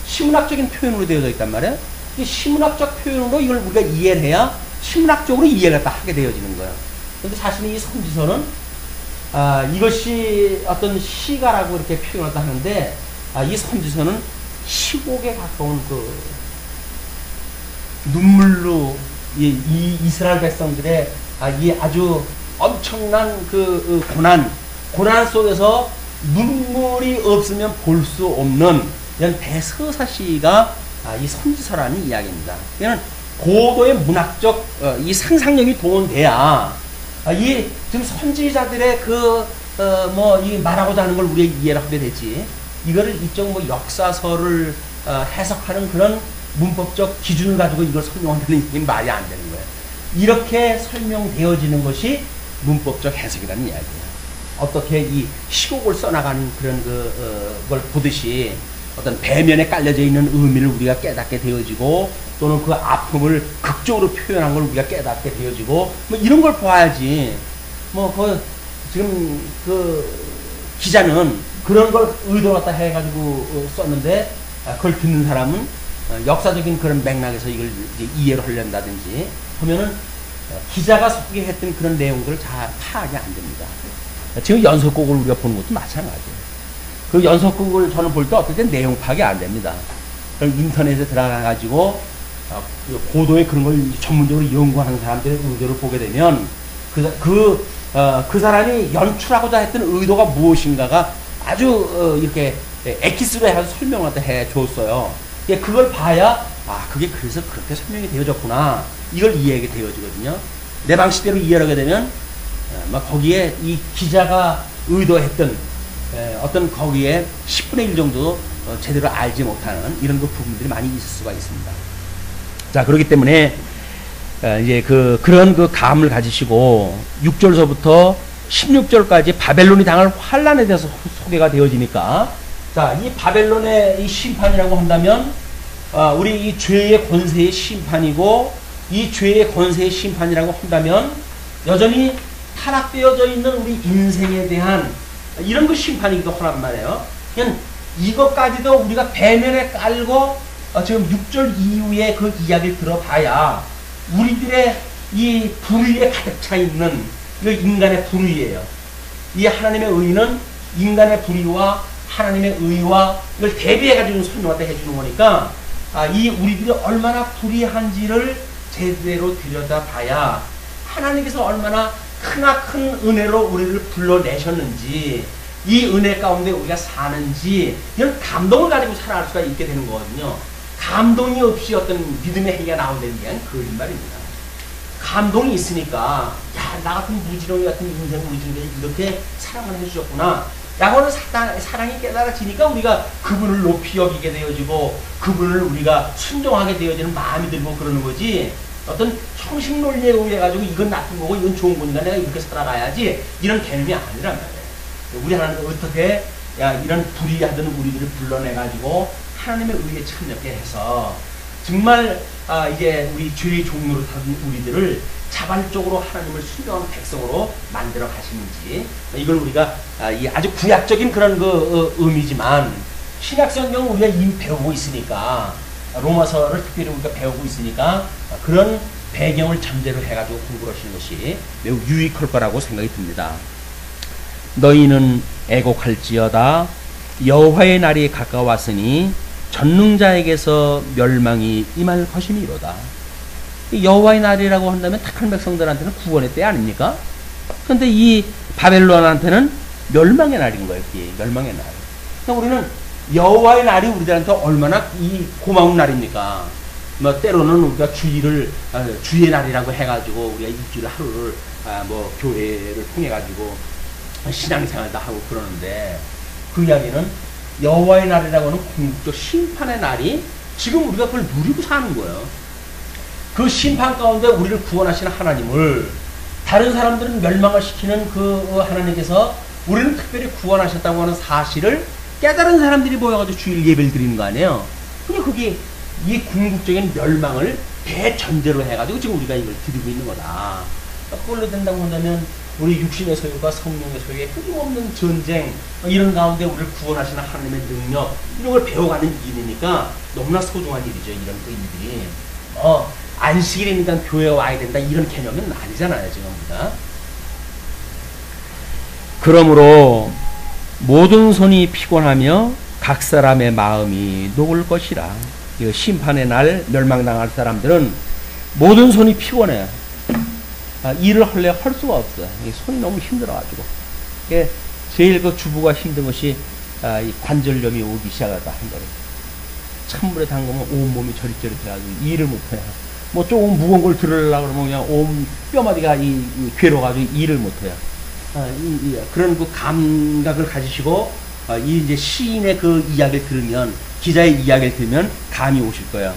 시문학적인 표현으로 되어져 있단 말이에요. 이 시문학적 표현으로 이걸 우리가 이해를 해야 시문학적으로 이해를 다 하게 되어지는 거예요. 근데 사실 이 선지서는 이것이 어떤 시가라고 이렇게 표현을 하는데, 이 선지서는 시곡에 가까운 그 눈물로 이 이스라엘 백성들의 이 아주 엄청난 그 고난 속에서 눈물이 없으면 볼 수 없는 이런 대서사시가 이 선지서라는 이야기입니다. 이는 고도의 문학적 이 상상력이 동원돼야 이 지금 선지자들의 이 말하고자 하는 걸 우리가 이해를 하게 되지, 이거를 이쪽 뭐 역사서를 해석하는 그런 문법적 기준을 가지고 이걸 설명한다는 게 말이 안 되는 거예요. 이렇게 설명되어지는 것이 문법적 해석이라는 이야기예요. 어떻게 이 시곡을 써나가는 그런 걸 보듯이 어떤 배면에 깔려져 있는 의미를 우리가 깨닫게 되어지고, 또는 그 아픔을 극적으로 표현한 걸 우리가 깨닫게 되어지고, 뭐 이런 걸 봐야지. 지금 기자는 그런 걸 의도했다 해가지고 썼는데, 그걸 듣는 사람은 역사적인 그런 맥락에서 이걸 이해를 하려다든지 하면은 기자가 소개했던 그런 내용들을 잘 파악이 안 됩니다. 지금 연속곡을 우리가 보는 것도 마찬가지예요. 그 연속곡을 저는 볼 때 어떨 때 내용 파악이 안 됩니다. 그럼 인터넷에 들어가가지고 고도의 그런 걸 전문적으로 연구하는 사람들의 의도를 보게 되면 그 사람이 연출하고자 했던 의도가 무엇인가가 아주 이렇게 엑기스로 해서 설명을 해 줬어요. 그걸 봐야 그게 그래서 그렇게 설명이 되어졌구나, 이걸 이해하게 되어지거든요. 내 방식대로 이해를 하게 되면 거기에 이 기자가 의도했던 어떤 거기에 10분의 1 정도 제대로 알지 못하는 이런 그 부분들이 많이 있을 수가 있습니다. 자, 그렇기 때문에 이제 그런 그 감을 가지시고 6절서부터 16절까지 바벨론이 당할 환란에 대해서 소개가 되어지니까, 자, 이 바벨론의 이 심판이라고 한다면 우리 이 죄의 권세의 심판이고, 이 죄의 권세의 심판이라고 한다면 여전히 타락되어져 있는 우리 인생에 대한 이런 그 심판이기도 하란 말이에요. 그냥 이것까지도 우리가 배면에 깔고 지금 6절 이후에 그 이야기를 들어봐야 우리들의 이 불의에 가득 차 있는 이 인간의 불의예요. 이 하나님의 의는 인간의 불의와 하나님의 의와 이걸 대비해가지고 설명을 해주는 거니까, 이 우리들이 얼마나 불의한지를 제대로 들여다봐야 하나님께서 얼마나 크나큰 은혜로 우리를 불러내셨는지, 이 은혜 가운데 우리가 사는지, 이런 감동을 가지고 살아갈 수가 있게 되는 거거든요. 감동이 없이 어떤 믿음의 행위가 나온다는 게 거짓말입니다. 감동이 있으니까, 야, 나 같은 무지렁이 같은 인생을 우리 중에 이렇게 사랑을 해주셨구나, 야고는 사랑이 깨달아지니까 우리가 그분을 높이 여기게 되어지고 그분을 우리가 순종하게 되어지는 마음이 들고 그러는 거지, 어떤 형식 논리에 의해 가지고 이건 나쁜 거고 이건 좋은 거니까 내가 이렇게 살아가야지, 이런 개념이 아니란 말이에요. 우리 하나님 어떻게 이런 불의하던 우리들을 불러내 가지고 하나님의 의에 참여케 해서 정말 이제 우리 죄의 종로를 타는 우리들을 자발적으로 하나님을 순종한 백성으로 만들어 가시는지, 이걸 우리가 이 아주 구약적인 그런 의미지만 신약 성경은 우리가 이미 배우고 있으니까, 로마서를 특별히 우리가 배우고 있으니까 그런 배경을 전제로 해가지고 공부를 하시는 것이 매우 유익할 거라고 생각이 듭니다. 너희는 애곡할지어다. 여호와의 날이 가까웠으니 전능자에게서 멸망이 임할 것이니로다. 여호와의 날이라고 한다면 택한 백성들한테는 구원의 때 아닙니까? 그런데 이 바벨론한테는 멸망의 날인 거예요. 그게 멸망의 날. 그러니까 우리는 여호와의 날이 우리들한테 얼마나 이 고마운 날입니까? 뭐 때로는 우리가 주의 날이라고 해가지고 우리가 일주일 하루를 뭐 교회를 통해 가지고 신앙생활도 하고 그러는데, 그 이야기는 여호와의 날이라고 하는 궁극적 심판의 날이 지금 우리가 그걸 누리고 사는 거예요. 그 심판 가운데 우리를 구원하시는 하나님을 다른 사람들은 멸망을 시키는 그 하나님께서 우리는 특별히 구원하셨다고 하는 사실을 깨달은 사람들이 모여가지고 주일 예배를 드리는 거 아니에요. 근데 그게 이 궁극적인 멸망을 대전제로 해가지고 지금 우리가 이걸 드리고 있는 거다. 그걸로 된다고 한다면 우리 육신의 소유가 성령의 소유의 끊임없는 전쟁, 이런 가운데 우리를 구원하시는 하나님의 능력, 이런 걸 배워가는 일이니까 너무나 소중한 일이죠. 이런 그 일들이. 안식일이니까 교회에 와야 된다, 이런 개념은 아니잖아요, 지금 우리가. 그러므로 모든 손이 피곤하며 각 사람의 마음이 녹을 것이라. 이 심판의 날 멸망당할 사람들은 모든 손이 피곤해요. 일을 할래 할 수가 없어요. 손이 너무 힘들어가지고. 제일 그 주부가 힘든 것이 이 관절염이 오기 시작하다 한 거예요. 찬물에 담그면 온몸이 저릿저릿해가지고 일을 못해요. 뭐 조금 무거운 걸 들으려고 그러면 그냥 온 뼈마디가 괴로워가지고 일을 못해요. 그런 그 감각을 가지시고 이 이제 시인의 그 이야기를 들으면, 기자의 이야기를 들으면 감이 오실 거예요.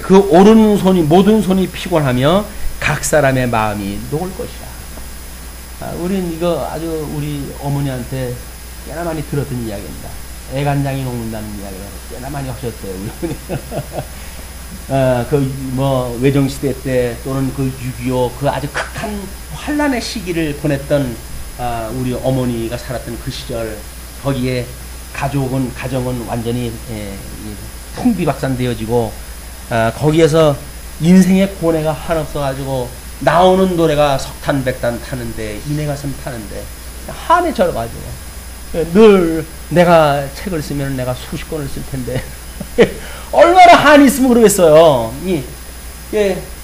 그 오른 손이, 모든 손이 피곤하며 각 사람의 마음이 녹을 것이라. 우린 이거 아주 우리 어머니한테 꽤나 많이 들었던 이야기입니다. 애간장이 녹는다는 이야기를 꽤나 많이 하셨어요, 우리 어머니. 외정시대 때 또는 그 6.25 그 아주 극한 환란의 시기를 보냈던 우리 어머니가 살았던 그 시절, 거기에 가정은 완전히 풍비박산되어지고, 거기에서 인생의 고뇌가 한없어가지고 나오는 노래가 석탄 백단 타는데, 이내 가슴 타는데 한에 절어가지고, 늘 내가 책을 쓰면 내가 수십 권을 쓸 텐데 얼마나 한이 있으면 그러겠어요.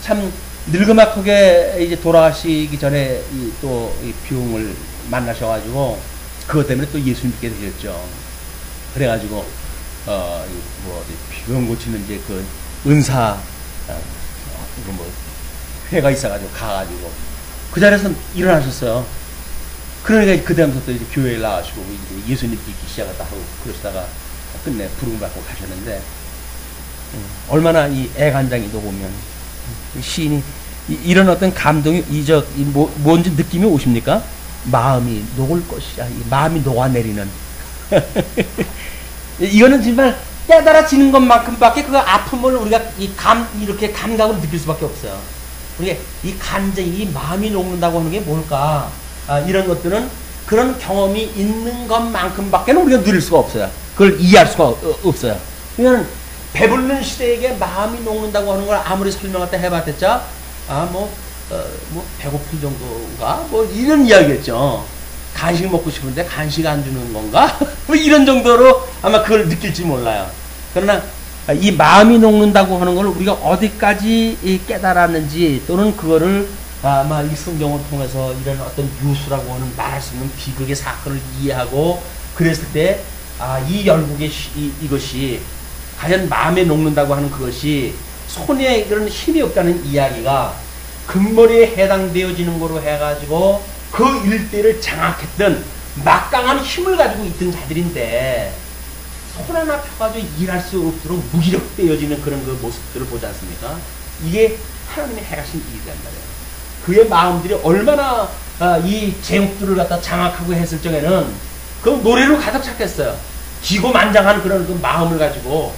참 늙음악하게 이제 돌아가시기 전에 또 이 병을 만나셔가지고 그것 때문에 또 예수 믿게 되셨죠. 그래가지고 병 고치는 이제 그 은사 회가 있어가지고 가가지고 그 자리에서 일어나셨어요. 그러니까 그다음부터 이제 교회에 나가시고 이제 예수 믿기 시작했다 하고 그러시다가 끝내 부름 받고 가셨는데, 얼마나 이 애간장이 녹으면 시인이 이런 어떤 감동이 뭔지 느낌이 오십니까? 마음이 녹을 것이야. 마음이 녹아내리는. 이거는 정말 깨달아지는 것만큼밖에 그 아픔을 우리가 이렇게 감각으로 느낄 수밖에 없어요. 우리가 이 간증, 이 마음이 녹는다고 하는 게 뭘까? 이런 것들은 그런 경험이 있는 것만큼밖에 우리가 누릴 수가 없어요. 그걸 이해할 수가 없어요. 그러면 배부른 시대에게 마음이 녹는다고 하는 걸 아무리 설명할 해봤댔자, 배고픈 정도가 이런 이야기겠죠. 간식 먹고 싶은데 간식 안 주는 건가? 이런 정도로 아마 그걸 느낄지 몰라요. 그러나 이 마음이 녹는다고 하는 걸 우리가 어디까지 깨달았는지, 또는 그거를 아마 이 성경을 통해서 이런 어떤 유수라고 하는 말할 수 있는 비극의 사건을 이해하고 그랬을 때, 이 열국의 이것이 과연 마음에 녹는다고 하는 그것이 손에 이런 힘이 없다는 이야기가 근머리에 해당되어지는 거로 해가지고 그 일대를 장악했던 막강한 힘을 가지고 있던 자들인데, 손 하나 펴가지고 일할 수 없도록 무기력되어지는 그런 그 모습들을 보지 않습니까? 이게 하나님의 행하신 일이란 말이에요. 그의 마음들이 얼마나 이 제국들을 갖다 장악하고 했을 적에는 그 노래로 가득 찼겠어요. 기고만장한 그런 그 마음을 가지고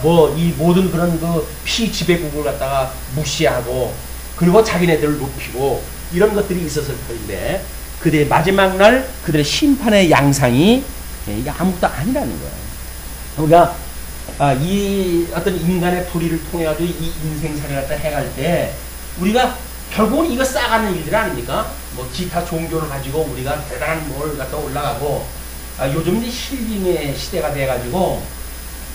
뭐 이 모든 그런 그 피지배국을 갖다가 무시하고 그리고 자기네들을 높이고 이런 것들이 있었을 터인데 그들의 마지막 날 그들의 심판의 양상이 이게 아무것도 아니라는 거예요. 우리가 이 어떤 인간의 불의를 통해 가지고 이 인생살이를 갖다 해갈 때 우리가 결국은 이거 쌓아가는 일들 아닙니까? 뭐 기타 종교를 가지고 우리가 대단한 뭘 갖다 올라가고 요즘 이제 힐링의 시대가 돼가지고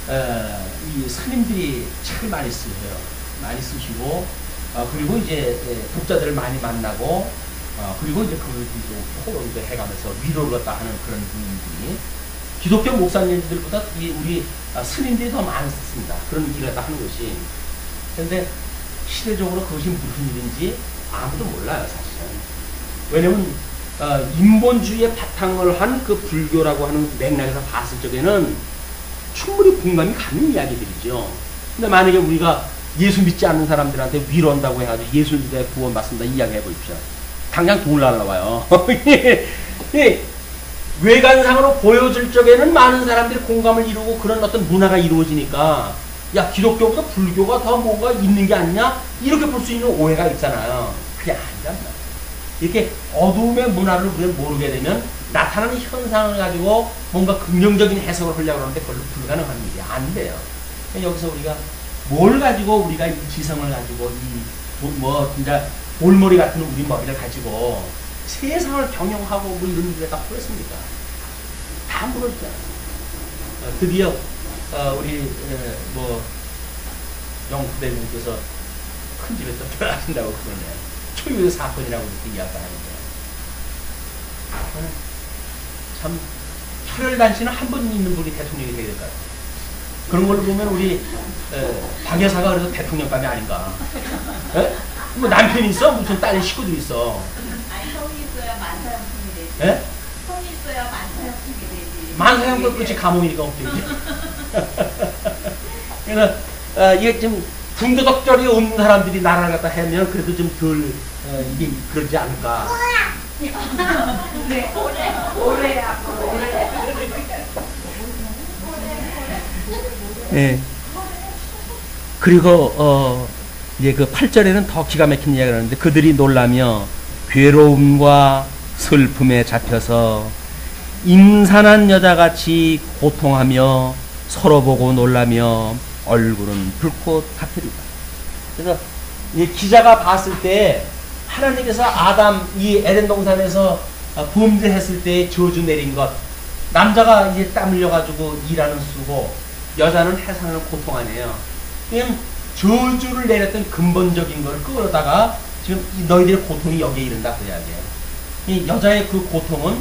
이 스님들이 책을 많이 쓰세요. 많이 쓰시고 그리고 이제 독자들을 많이 만나고 그리고 이제 그걸 포럼도 해가면서 위로를 갖다 하는 그런 분들이 기독교 목사님들보다 우리 스님들이 더 많습니다. 그런 일을 갖다 하는 것이. 그런데 시대적으로 그것이 무슨 일인지 아무도 몰라요, 사실은. 왜냐면 인본주의의 바탕을 한 그 불교라고 하는 맥락에서 봤을 적에는 충분히 공감이 가는 이야기들이죠. 근데 만약에 우리가 예수 믿지 않는 사람들한테 위로한다고 해가지고 예수 믿어 구원 받습니다 이야기 해보십시오. 당장 돌 날라와요. 외관상으로 보여줄 적에는 많은 사람들이 공감을 이루고 그런 어떤 문화가 이루어지니까 야 기독교보다 불교가 더 뭔가 있는 게 아니냐 이렇게 볼 수 있는 오해가 있잖아요. 그게 아니랍니다. 이렇게 어두움의 문화를 우리가 모르게 되면 나타나는 현상을 가지고 뭔가 긍정적인 해석을 하려고 하는데 그걸로 불가능한 일이 안 돼요. 여기서 우리가 뭘 가지고 우리가 이 지성을 가지고 뭐 진짜 볼머리 같은 우리 머리를 가지고 세상을 경영하고 뭐 이런 일에 다 그랬습니까? 다 무너졌잖아요. 드디어 우리 뭐 영부대님께서 큰 집에 또 들어가신다고 그러네요. 초유의 사건이라고 이렇게 이야기하는데 참 혈혈단신은 한 번 있는 분이 대통령이 되야 될 것 같아요. 그런 걸로 보면 우리 박 여사가 그래서 대통령감이 아닌가. 에? 뭐 남편이 있어? 무슨 딸이 식구도 있어. 아니 성이 있어야 만사형통이 되지. 에? 성이 있어야 만사형통이 되지. 만사형통 끝이 감옥이니까 없겠지. 그래서 이게 좀 군더덕절이 없는 사람들이 나라를 갖다 하면 그래도 좀 덜 이게 그러지 않을까. 네, 오래야. 예. 그리고 이제 그 8절에는 더 기가 막힌 이야기를 하는데 그들이 놀라며 괴로움과 슬픔에 잡혀서 임산한 여자같이 고통하며 서로 보고 놀라며 얼굴은 불꽃 같으리라. 그래서 이 기자가 봤을 때 하나님께서 아담 이 에덴 동산에서 범죄했을 때 저주 내린 것 남자가 이제 땀 흘려가지고 일하는 수고 여자는 해산하는 고통 아니에요. 그냥 저주를 내렸던 근본적인 걸 끌어다가 지금 너희들의 고통이 여기에 이른다 그 이야기예요. 이 여자의 그 고통은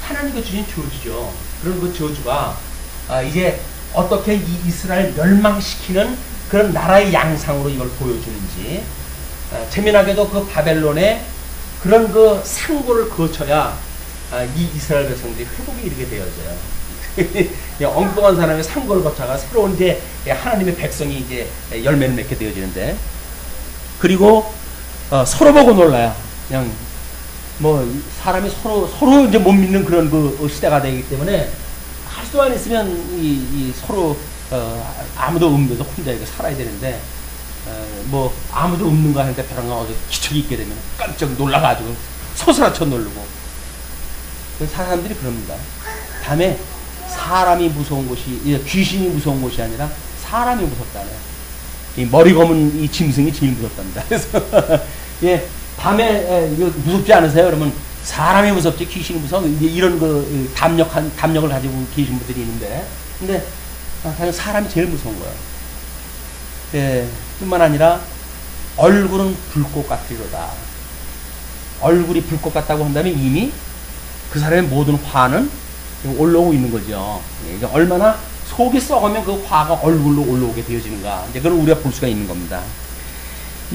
하나님께 주신 저주죠. 그런 그 저주가 이제 어떻게 이 이스라엘 멸망시키는 그런 나라의 양상으로 이걸 보여주는지 재미나게도 그 바벨론의 그런 그 상고를 거쳐야 이 이스라엘 백성들이 회복이 이르게 되어져요. 엉뚱한 사람의 상고를 거쳐가 새로운 이제 하나님의 백성이 이제 열매를 맺게 되어지는데 그리고 서로 보고 놀라요. 그냥 뭐 사람이 서로 이제 못 믿는 그런 그 시대가 되기 때문에 할 수만 있으면 이 서로 아무도 없는데도 혼자 이렇게 살아야 되는데 뭐 아무도 없는가 하니까 벼랑가 어디 기척이 있게 되면 깜짝 놀라가지고 소스라쳐 놀르고 사람들이 그럽니다. 다음에 사람이 무서운 곳이 귀신이 무서운 곳이 아니라 사람이 무섭다네. 이 머리 검은 이 짐승이 제일 무섭답니다. 그래서 예 밤에 이거 무섭지 않으세요? 그러면 사람이 무섭지 귀신이 무서워. 이제 이런 그 담력을 가지고 계신 분들이 있는데 근데 사람이 제일 무서운 거예요. 예, 뿐만 아니라 얼굴은 불꽃 같으리로다. 얼굴이 불꽃 같다고 한다면 이미 그 사람의 모든 화는 올라오고 있는 거죠. 예, 얼마나 속이 썩으면 그 화가 얼굴로 올라오게 되어지는가. 이제 그걸 우리가 볼 수가 있는 겁니다.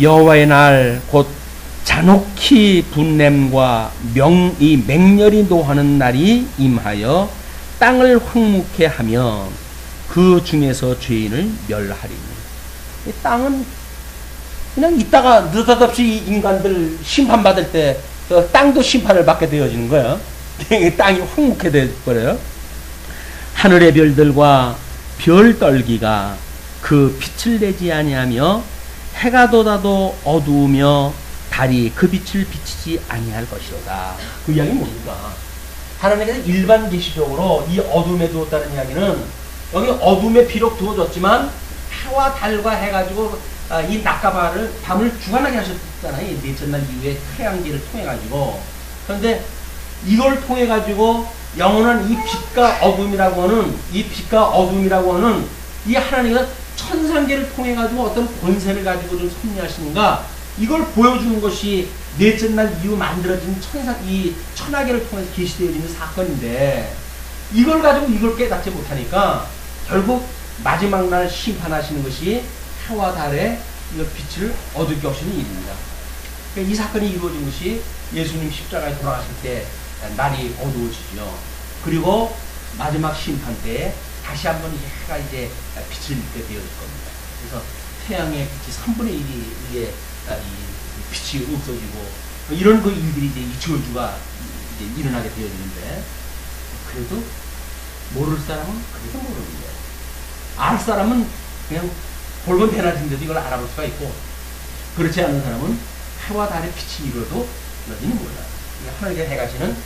여호와의 날 곧 잔혹히 분냄과 이 맹렬히 노하는 날이 임하여 땅을 황무케 하며 그 중에서 죄인을 멸하리니. 이 땅은 그냥 있다가 느닷없이 인간들 심판받을 때 땅도 심판을 받게 되어지는 거예요. 땅이 황무케 되어버려요. 하늘의 별들과 별 떨기가 그 빛을 내지 아니하며 해가 돋아도 어두우며 달이 그 빛을 비치지 아니할 것이로다. 그 이야기는 뭡니까? 하나님께서 일반 계시적으로 이 어둠에 두었다는 이야기는 여기 어둠에 비록 두어졌지만 해와 달과 해가지고 이 낮과 밤을 주관하게 하셨잖아요. 이 넷째 날 이후에 태양계를 통해 가지고. 그런데 이걸 통해 가지고 영원한 이 빛과 어둠이라고 하는 이 하나님께서 천상계를 통해 가지고 어떤 권세를 가지고 좀 섭리하시는가, 이걸 보여주는 것이 넷째 날 이후 만들어진 이 천하계를 통해서 계시되어지는 사건인데, 이걸 가지고 이걸 깨닫지 못하니까 결국 마지막 날 심판하시는 것이 해와 달의 빛을 어둡게 하시는 일입니다. 그러니까 이 사건이 이루어진 것이 예수님 십자가에 돌아가실 때 날이 어두워지죠. 그리고 마지막 심판 때 다시 한번 해가 이제 빛을 잃게 되어질 겁니다. 그래서 태양의 빛이 3분의 1이 이게 빛이 없어지고 이런 그 일들이 이제 이 저주가 이제 일어나게 되어지는데, 그래도 모를 사람은 그래도 모르는 거예요. 알 사람은 그냥 볼건 대낮인데도 이걸 알아볼 수가 있고, 그렇지 않은 사람은 해와 달의 빛이 이뤄도 너희는 몰라요. 하나님께 행하시는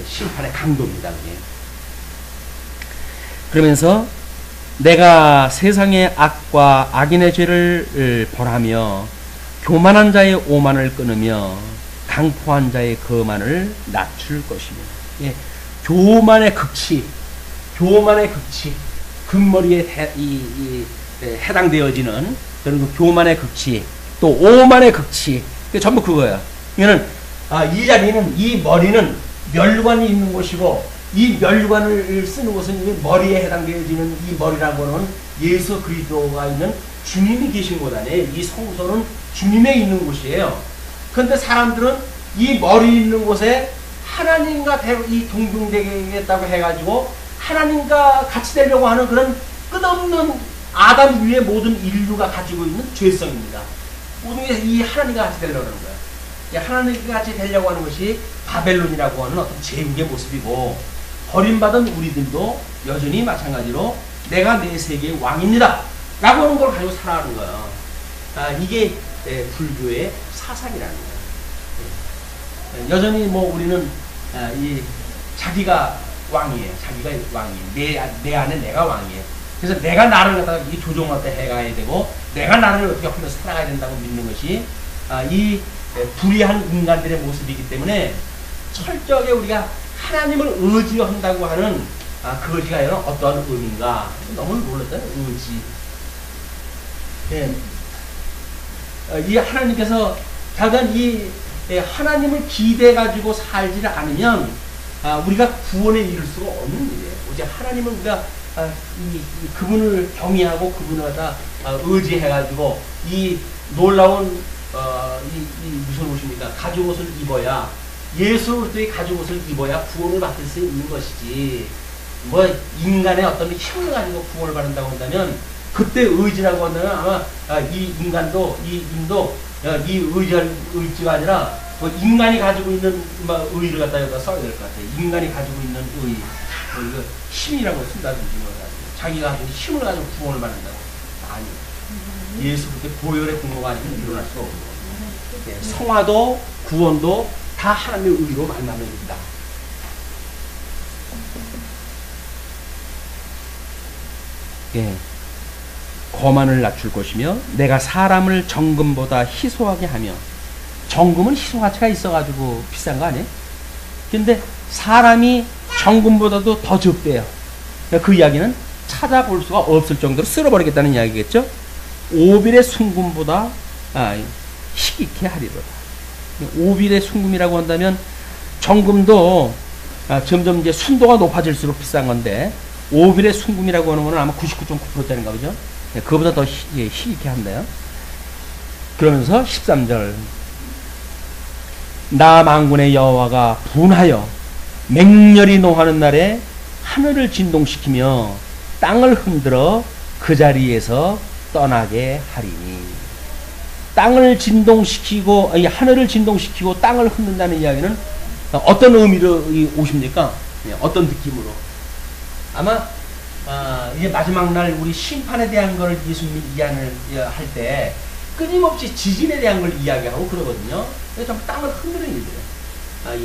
심판의 강도입니다. 그게. 그러면서 내가 세상의 악과 악인의 죄를 벌하며 교만한 자의 오만을 끊으며 강포한 자의 거만을 낮출 것이며. 예, 교만의 극치, 금머리에 해당되어지는 그런 그 교만의 극치, 또 오만의 극치, 전부 그거야. 이거는 이 자리는, 이 머리는 멸관이 있는 곳이고, 이 멸관을 쓰는 곳은 이 머리에 해당되어지는 이 머리라고 하는 예수 그리스도가 있는 주님이 계신 곳 아니에요. 이 성소는 주님에 있는 곳이에요. 그런데 사람들은 이 머리 있는 곳에 하나님과 이 동등되겠다고 해가지고 하나님과 같이 되려고 하는 그런 끝없는 아담 위에 모든 인류가 가지고 있는 죄성입니다. 모든 게 이 하나님과 같이 되려고 하는 거예요. 이 하나님과 같이 되려고 하는 것이 바벨론이라고 하는 어떤 제국의 모습이고, 버림받은 우리들도 여전히 마찬가지로 내가 내 세계의 왕입니다 라고 하는 걸 가지고 살아가는 거예요. 이게 불교의 사상이라는 거예요. 여전히 뭐 우리는 자기가 왕이에요. 내 안에 내가 왕이에요. 그래서 내가 나를 갖다가 이 조종할 때 해가야 되고, 내가 나를 어떻게 하면서 살아가야 된다고 믿는 것이 이 불의한 인간들의 모습이기 때문에, 철저하게 우리가 하나님을 의지한다고 하는 그것이 아니라 어떠한 의미인가. 너무 놀랐잖아요. 의지. 예. 이 하나님께서 자단 이 하나님을 기대가지고 살지를 않으면 우리가 구원에 이를 수가 없는 일이에요. 오직 하나님을 우리가 그분을 경외하고 그분을 갖다 의지해가지고 이 놀라운 무슨 옷입니까? 가죽 옷을 입어야, 예수 그리스도의 가죽 옷을 입어야 구원을 받을 수 있는 것이지, 뭐 인간의 어떤 힘을 가지고 구원을 받는다고 한다면, 그때 의지라고 한다면 아마 이 인간도 이 의지가 아니라 뭐 인간이 가지고 있는 의의를 갖다 여기다 써야 될 것 같아요. 인간이 가지고 있는 의의, 뭐 힘이라고 쓴다든지 자기가 가지고 힘을 가지고 구원을 받는다고. 아니, 예수 그리스도의 보혈의 공로가 아니면 일어날 수 없는 거예요. 성화도 구원도 다 하나님의 의로 만나는 일이다. 예. 거만을 낮출 것이며 내가 사람을 정금보다 희소하게 하며, 정금은 희소 가치가 있어가지고 비싼 거 아니에요? 근데 사람이 정금보다도 더 적대요. 그 이야기는 찾아볼 수가 없을 정도로 쓸어버리겠다는 이야기겠죠? 오빌의 순금보다 희귀케 하리로다. 오빌의 순금이라고 한다면 정금도 점점 이제 순도가 높아질수록 비싼 건데, 오빌의 순금이라고 하는 거는 아마 99.9%짜리인가 보죠? 그거보다 더 희귀케 한대요. 그러면서 13절, 나 만군의 여호와가 분하여 맹렬히 노하는 날에 하늘을 진동시키며 땅을 흔들어 그 자리에서 떠나게 하리니. 땅을 진동시키고, 하늘을 진동시키고 땅을 흔든다는 이야기는 어떤 의미로 오십니까? 어떤 느낌으로? 아마 이제 마지막 날 우리 심판에 대한 걸 예수님이 이야기를 할 때 끊임없이 지진에 대한 걸 이야기하고 그러거든요. 좀 땅을 흔드는 일들이에요.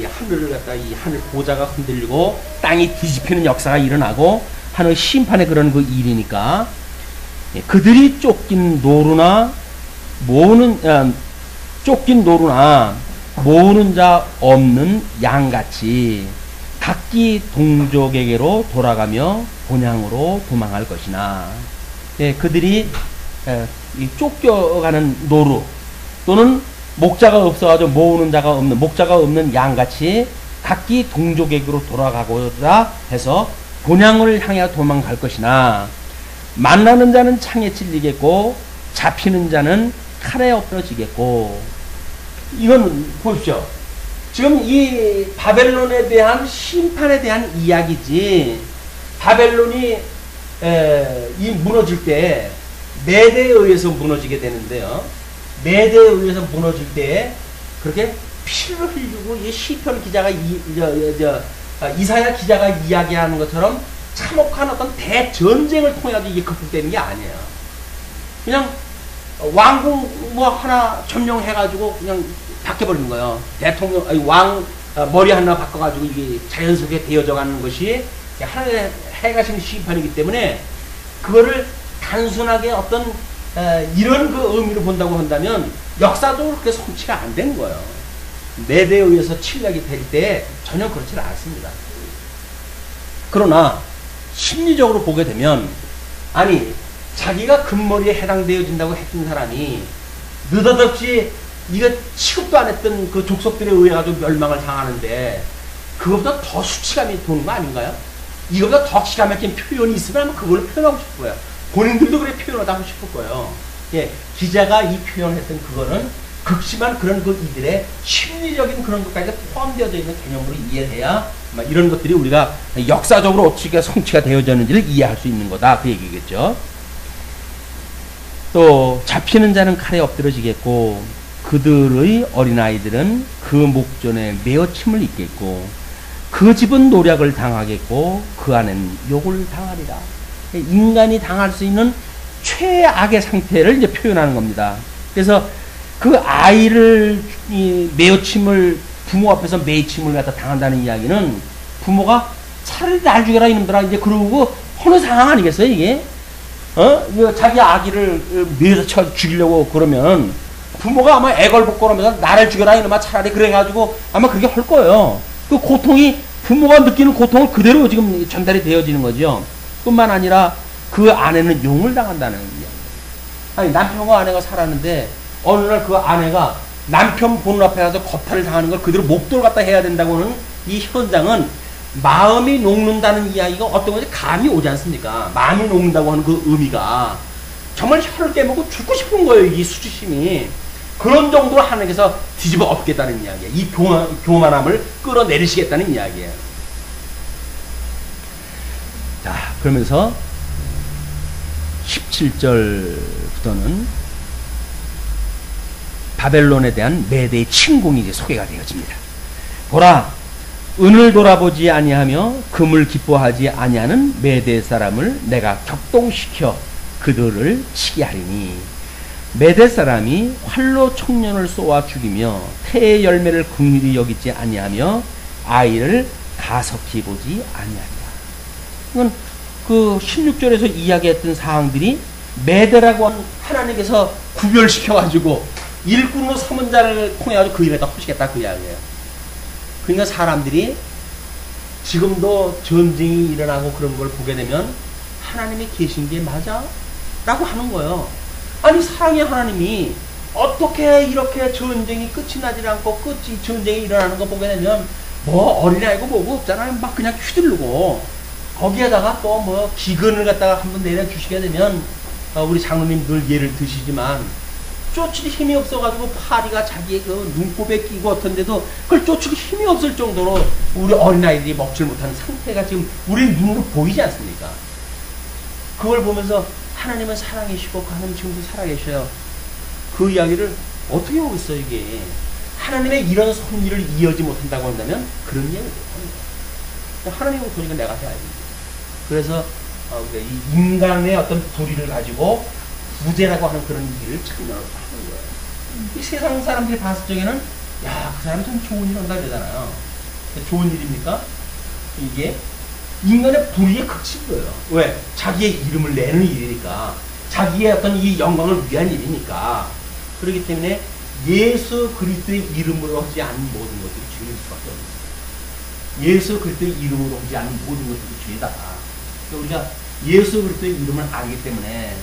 이 하늘을 갖다 이 하늘 보좌가 흔들리고 땅이 뒤집히는 역사가 일어나고 하는 심판의 그런 그 일이니까 그들이 쫓긴 노루나 모으는 자 없는 양같이 각기 동족에게로 돌아가며 본향으로 도망할 것이나 그들이 이 쫓겨가는 노루 또는 목자가 없어가지고 모으는 자가 없는 목자가 없는 양같이 각기 동족에게로 돌아가고자 해서 본향을 향해 도망갈 것이나 만나는 자는 창에 찔리겠고 잡히는 자는 칼에 엎드러지겠고. 이건 보십시오. 지금 이 바벨론에 대한 심판에 대한 이야기지. 바벨론이 이 무너질 때 메대에 의해서 무너지게 되는데요. 메대에 의해서 무너질 때 그렇게 피를 흘리고 이 시편 기자가 이사야 기자가 이야기하는 것처럼 참혹한 어떤 대전쟁을 통해서 이게 극복되는 게 아니에요. 그냥 왕궁 뭐 하나 점령해가지고 그냥 바뀌어버리는 거예요. 대통령, 왕 머리 하나 바꿔가지고 이게 자연스럽게 되어져 가는 것이 하나님의 해가시는 심판이기 때문에 그거를 단순하게 어떤 이런 그 의미로 본다고 한다면 역사도 그렇게 성취가 안 된 거예요. 메대에 의해서 침략이 될 때 전혀 그렇지 않습니다. 그러나 심리적으로 보게 되면 아니 자기가 금머리에 해당되어진다고 했던 사람이 느닷없이 이거 취급도 안 했던 그 족속들에 의해 가지고 멸망을 당하는데 그것보다 더 수치감이 도는 거 아닌가요? 이거보다 더 기가 막힌 표현이 있으면 그걸 표현하고 싶을 거예요. 본인들도 그래 표현을 하고 싶을 거예요. 예, 기자가 이 표현했던 그거는 극심한 그런 그 이들의 심리적인 그런 것까지 포함되어져 있는 개념으로 이해해야 이런 것들이 우리가 역사적으로 어떻게 성취가 되어졌는지를 이해할 수 있는 거다. 그 얘기겠죠. 또 잡히는 자는 칼에 엎드러지겠고 그들의 어린아이들은 그 목전에 메어침을 입겠고 그 집은 노략을 당하겠고 그 안에는 욕을 당하리라. 인간이 당할 수 있는 최악의 상태를 이제 표현하는 겁니다. 그래서 그 아이를 메어침을 부모 앞에서 메어침을 갖다 당한다는 이야기는 부모가 차라리 날 죽여라 이놈들아 이제 그러고 어느 상황 아니겠어요 이게? 자기 아기를 메어서 쳐 죽이려고 그러면 부모가 아마 애걸복걸하면서 나를 죽여라 이놈아 차라리 그래가지고 아마 그렇게 할 거예요. 그 고통이 부모가 느끼는 고통을 그대로 지금 전달이 되어지는 거죠. 뿐만 아니라 그 아내는 용을 당한다는 이야기. 아니 남편과 아내가 살았는데 어느 날 그 아내가 남편 보는 앞에 가서 거탈을 당하는 걸 그대로 목도를 갖다 해야 된다고 하는 이 현장은 마음이 녹는다는 이야기가 어떤 건지 감이 오지 않습니까? 마음이 녹는다고 하는 그 의미가 정말 혀를 깨먹고 죽고 싶은 거예요. 이 수치심이. 그런 정도로 하나님께서 뒤집어 엎겠다는 이야기예요. 이 교만함을 끌어내리시겠다는 이야기예요. 자, 그러면서 17절부터는 바벨론에 대한 메대의 침공이 이제 소개가 되어집니다. 보라, 은을 돌아보지 아니하며 금을 기뻐하지 아니하는 메대 사람을 내가 격동시켜 그들을 치게 하리니 메대 사람이 활로 청년을 쏘아 죽이며 태의 열매를 긍휼히 여기지 아니하며 아이를 가석히 보지 아니하리라. 이건 그 16절에서 이야기했던 사항들이 메대라고 하나님께서 구별시켜가지고 일꾼으로 삼은 자를 통해가지고 그 일에다 허시겠다 그 이야기예요. 그러니까 사람들이 지금도 전쟁이 일어나고 그런 걸 보게 되면 하나님이 계신 게 맞아? 라고 하는 거예요. 아니 사랑의 하나님이 어떻게 이렇게 전쟁이 끝이 나지 않고 끝이 전쟁이 일어나는 거 보게 되면 뭐 어린아이고 뭐고 없잖아요. 막 그냥 휘두르고 거기에다가 또 뭐 기근을 갖다가 한번 내려주시게 되면 우리 장로님 늘 예를 드시지만 쫓을 힘이 없어가지고 파리가 자기의 그 눈곱에 끼고 어떤데도 그걸 쫓을 힘이 없을 정도로 우리 어린아이들이 먹질 못하는 상태가 지금 우리 눈으로 보이지 않습니까? 그걸 보면서 하나님은 살아계시고 하나님 지금도 살아계셔요. 그 이야기를 어떻게 하고 있어요 이게. 하나님의 이런 섭리를 이어지 못한다고 한다면 그런 이야기를 못합니다. 하나님은 그러니까 내가 해야지. 그래서 이 인간의 어떤 불의를 가지고 부재라고 하는 그런 일을 참여하는 거예요. 이 세상 사람들이 봤을 적에는 야, 그 사람 참 좋은 일 한다 그러잖아요. 좋은 일입니까? 이게 인간의 불의의 극치인 거예요. 왜? 자기의 이름을 내는 일이니까. 자기의 어떤 이 영광을 위한 일이니까. 그렇기 때문에 예수 그리스도의 이름으로 하지 않은 모든 것들이 죄일 수밖에 없어요. 예수 그리스도의 이름으로 하지 않은 모든 것들이 죄다. 우리가 예수 그리스도의 이름을 알기 때문에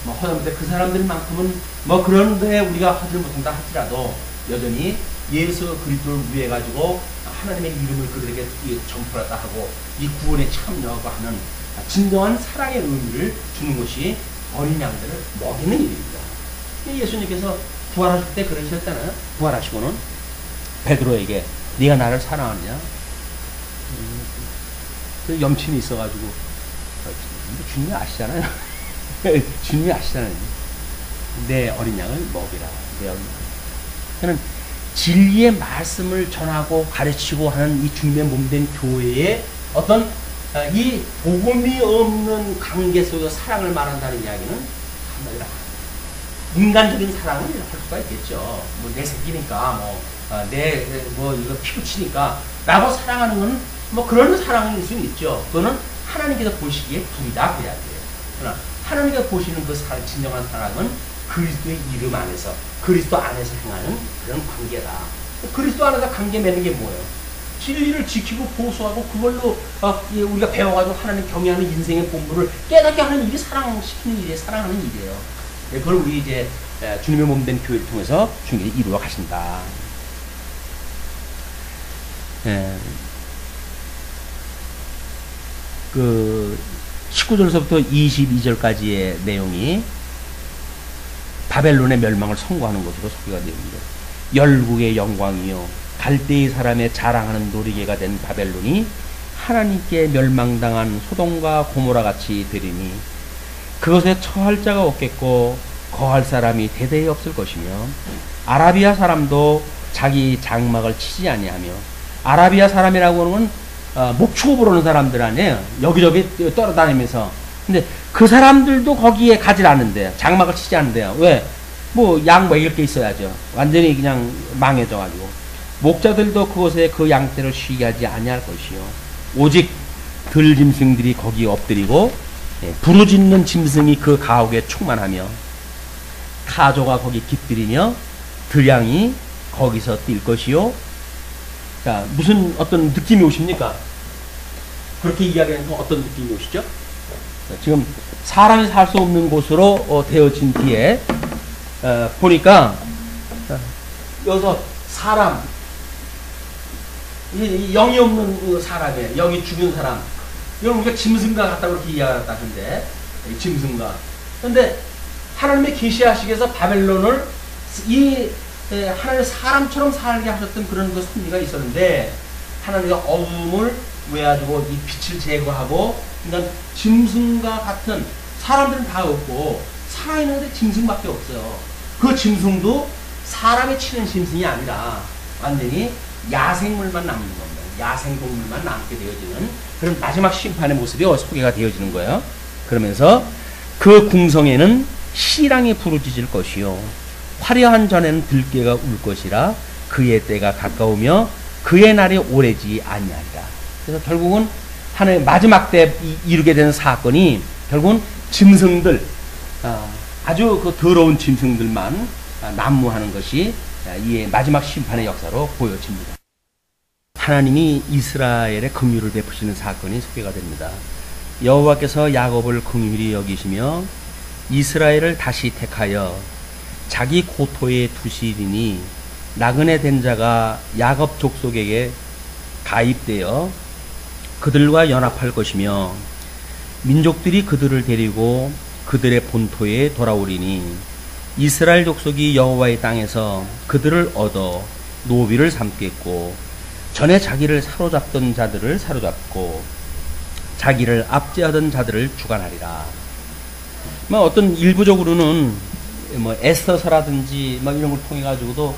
허다못해 그 사람들만큼은 그런데 우리가 하지 못한다 할지라도 여전히 예수 그리스도를 위해 가지고 하나님의 이름을 그들에게 전파했다 하고 이 구원에 참여하고 하는 진정한 사랑의 의미를 주는 것이 어린 양들을 먹이는 일입니다. 예수님께서 부활하실 때 그러셨잖아요. 부활하시고는 베드로에게 네가 나를 사랑하느냐? 그 염친이 있어가지고 주님이 아시잖아요. 주님이 아시잖아요. 내 어린 양을 먹이라. 내 어린 양. 저는 진리의 말씀을 전하고 가르치고 하는 이 주님의 몸된 교회의 어떤 이 복음이 없는 관계 속에서 사랑을 말한다는 이야기는 한마디로 인간적인 사랑은 할 수가 있겠죠. 내 새끼니까 이거 피부치니까 라고 사랑하는 건 그런 사랑일 수는 있죠. 그거는 하나님께서 보시기에 불이다 그래야 돼요. 그러나 하나님께서 보시는 그 진정한 사랑은 그리스도의 이름 안에서 그리스도 안에서 행하는 그런 관계다. 그리스도 안에서 관계 맺는 게 뭐예요? 진리를 지키고 보수하고 그걸로 우리가 배워가지고 하나님 경외하는 인생의 본분을 깨닫게 하는 일이 사랑시키는 일이에요. 사랑하는 일이에요. 그걸 우리 이제 주님의 몸된 교회를 통해서 주님이 이루어 가신다. 그 19절서부터 22절까지의 내용이 바벨론의 멸망을 선고하는 것으로 소개가 되옵니다. 열국의 영광이요 갈대의 사람의 자랑하는 놀이개가 된 바벨론이 하나님께 멸망당한 소돔과 고모라 같이 되리니 그것에 처할 자가 없겠고 거할 사람이 대대히 없을 것이며 아라비아 사람도 자기 장막을 치지 아니하며 아라비아 사람이라고 하는 건 목축을 부르는 사람들 아니에요. 여기저기 떠다니면서. 근데 그 사람들도 거기에 가지 않는데요. 장막을 치지 않는데요. 왜? 양 먹일 게 있어야죠. 완전히 그냥 망해져가지고. 목자들도 그곳에 그 양떼를 쉬게 하지 아니할 것이요. 오직 들짐승들이 거기에 엎드리고 부르짖는 짐승이 그 가옥에 충만하며 타조가 거기 깃들이며 들양이 거기서 뛸 것이요. 자, 무슨 어떤 느낌이 오십니까? 그렇게 이야기하는 건 어떤 느낌이 오시죠? 자, 지금 사람이 살 수 없는 곳으로 되어진 뒤에 보니까 여기서 사람 영이 없는 사람이에요. 영이 죽은 사람. 이건 우리가 짐승과 같다고 그렇게 이야기한다는데 짐승과. 그런데 하나님의 계시하시기에서 바벨론을 하나님 사람처럼 살게 하셨던 그런 그 섭리가 있었는데 하나님의 어둠을 외가지고 이 빛을 제거하고 그러니까 짐승과 같은 사람들은 다 없고 살아있는데 짐승밖에 없어요. 그 짐승도 사람이 치는 짐승이 아니라 완전히 야생물만 남는 겁니다. 야생동물만 남게 되어지는 그런 마지막 심판의 모습이 소개가 되어지는 거예요. 그러면서 그 궁성에는 시랑이 부르짖을 것이요 화려한 전에는 들깨가 울 것이라 그의 때가 가까우며 그의 날이 오래지 아니하리라. 그래서 결국은 하나의 마지막 때 이루게 되는 사건이 결국은 짐승들 아주 그 더러운 짐승들만 난무하는 것이 이 마지막 심판의 역사로 보여집니다. 하나님이 이스라엘의 긍휼을 베푸시는 사건이 소개가 됩니다. 여호와께서 야곱을 긍휼히 여기시며 이스라엘을 다시 택하여 자기 고토에 두시리니 나그네 된 자가 야곱 족속에게 가입되어 그들과 연합할 것이며 민족들이 그들을 데리고 그들의 본토에 돌아오리니 이스라엘 족속이 여호와의 땅에서 그들을 얻어 노비를 삼겠고 전에 자기를 사로잡던 자들을 사로잡고 자기를 압제하던 자들을 주관하리라. 어떤 일부적으로는 에스더서라든지 이런 걸 통해 가지고도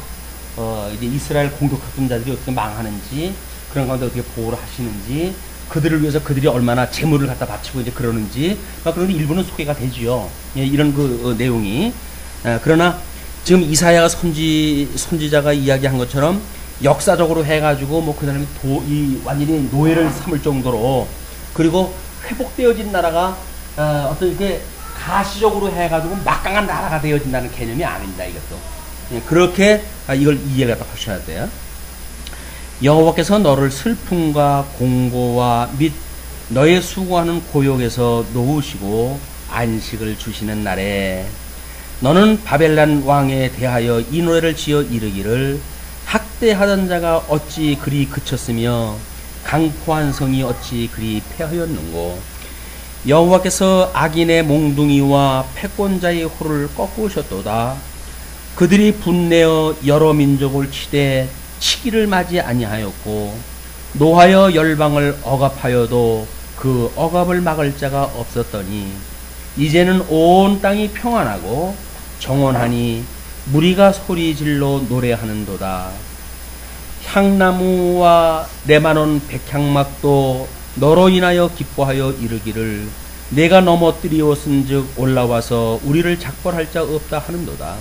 이제 이스라엘 공격했던 자들이 어떻게 망하는지 그런 가운데 어떻게 보호를 하시는지 그들을 위해서 그들이 얼마나 재물을 갖다 바치고 이제 그러는지 막 그런 일부는 소개가 되지요. 예, 이런 내용이. 그러나 지금 이사야 선지자가 이야기한 것처럼 역사적으로 해가지고 뭐 그 사람이 완전히 노예를 삼을 정도로 그리고 회복되어진 나라가 어떤 이렇게 가시적으로 해가지고 막강한 나라가 되어진다는 개념이 아닙니다. 이것도. 예, 그렇게 이걸 이해가 하셔야 돼요. 여호와께서 너를 슬픔과 공고와 및 너의 수고하는 고역에서 놓으시고 안식을 주시는 날에 너는 바벨론 왕에 대하여 이 노래를 지어 이르기를 학대하던 자가 어찌 그리 그쳤으며 강포한 성이 어찌 그리 패하였는고 여호와께서 악인의 몽둥이와 패권자의 호를 꺾으셨도다. 그들이 분내어 여러 민족을 치되 치기를 맞이 아니하였고 노하여 열방을 억압하여도 그 억압을 막을 자가 없었더니 이제는 온 땅이 평안하고 정원하니 무리가 소리질러 노래하는도다. 향나무와 레바논 백향막도 너로 인하여 기뻐하여 이르기를 내가 넘어뜨리었은즉 올라와서 우리를 작벌할 자 없다 하는도다.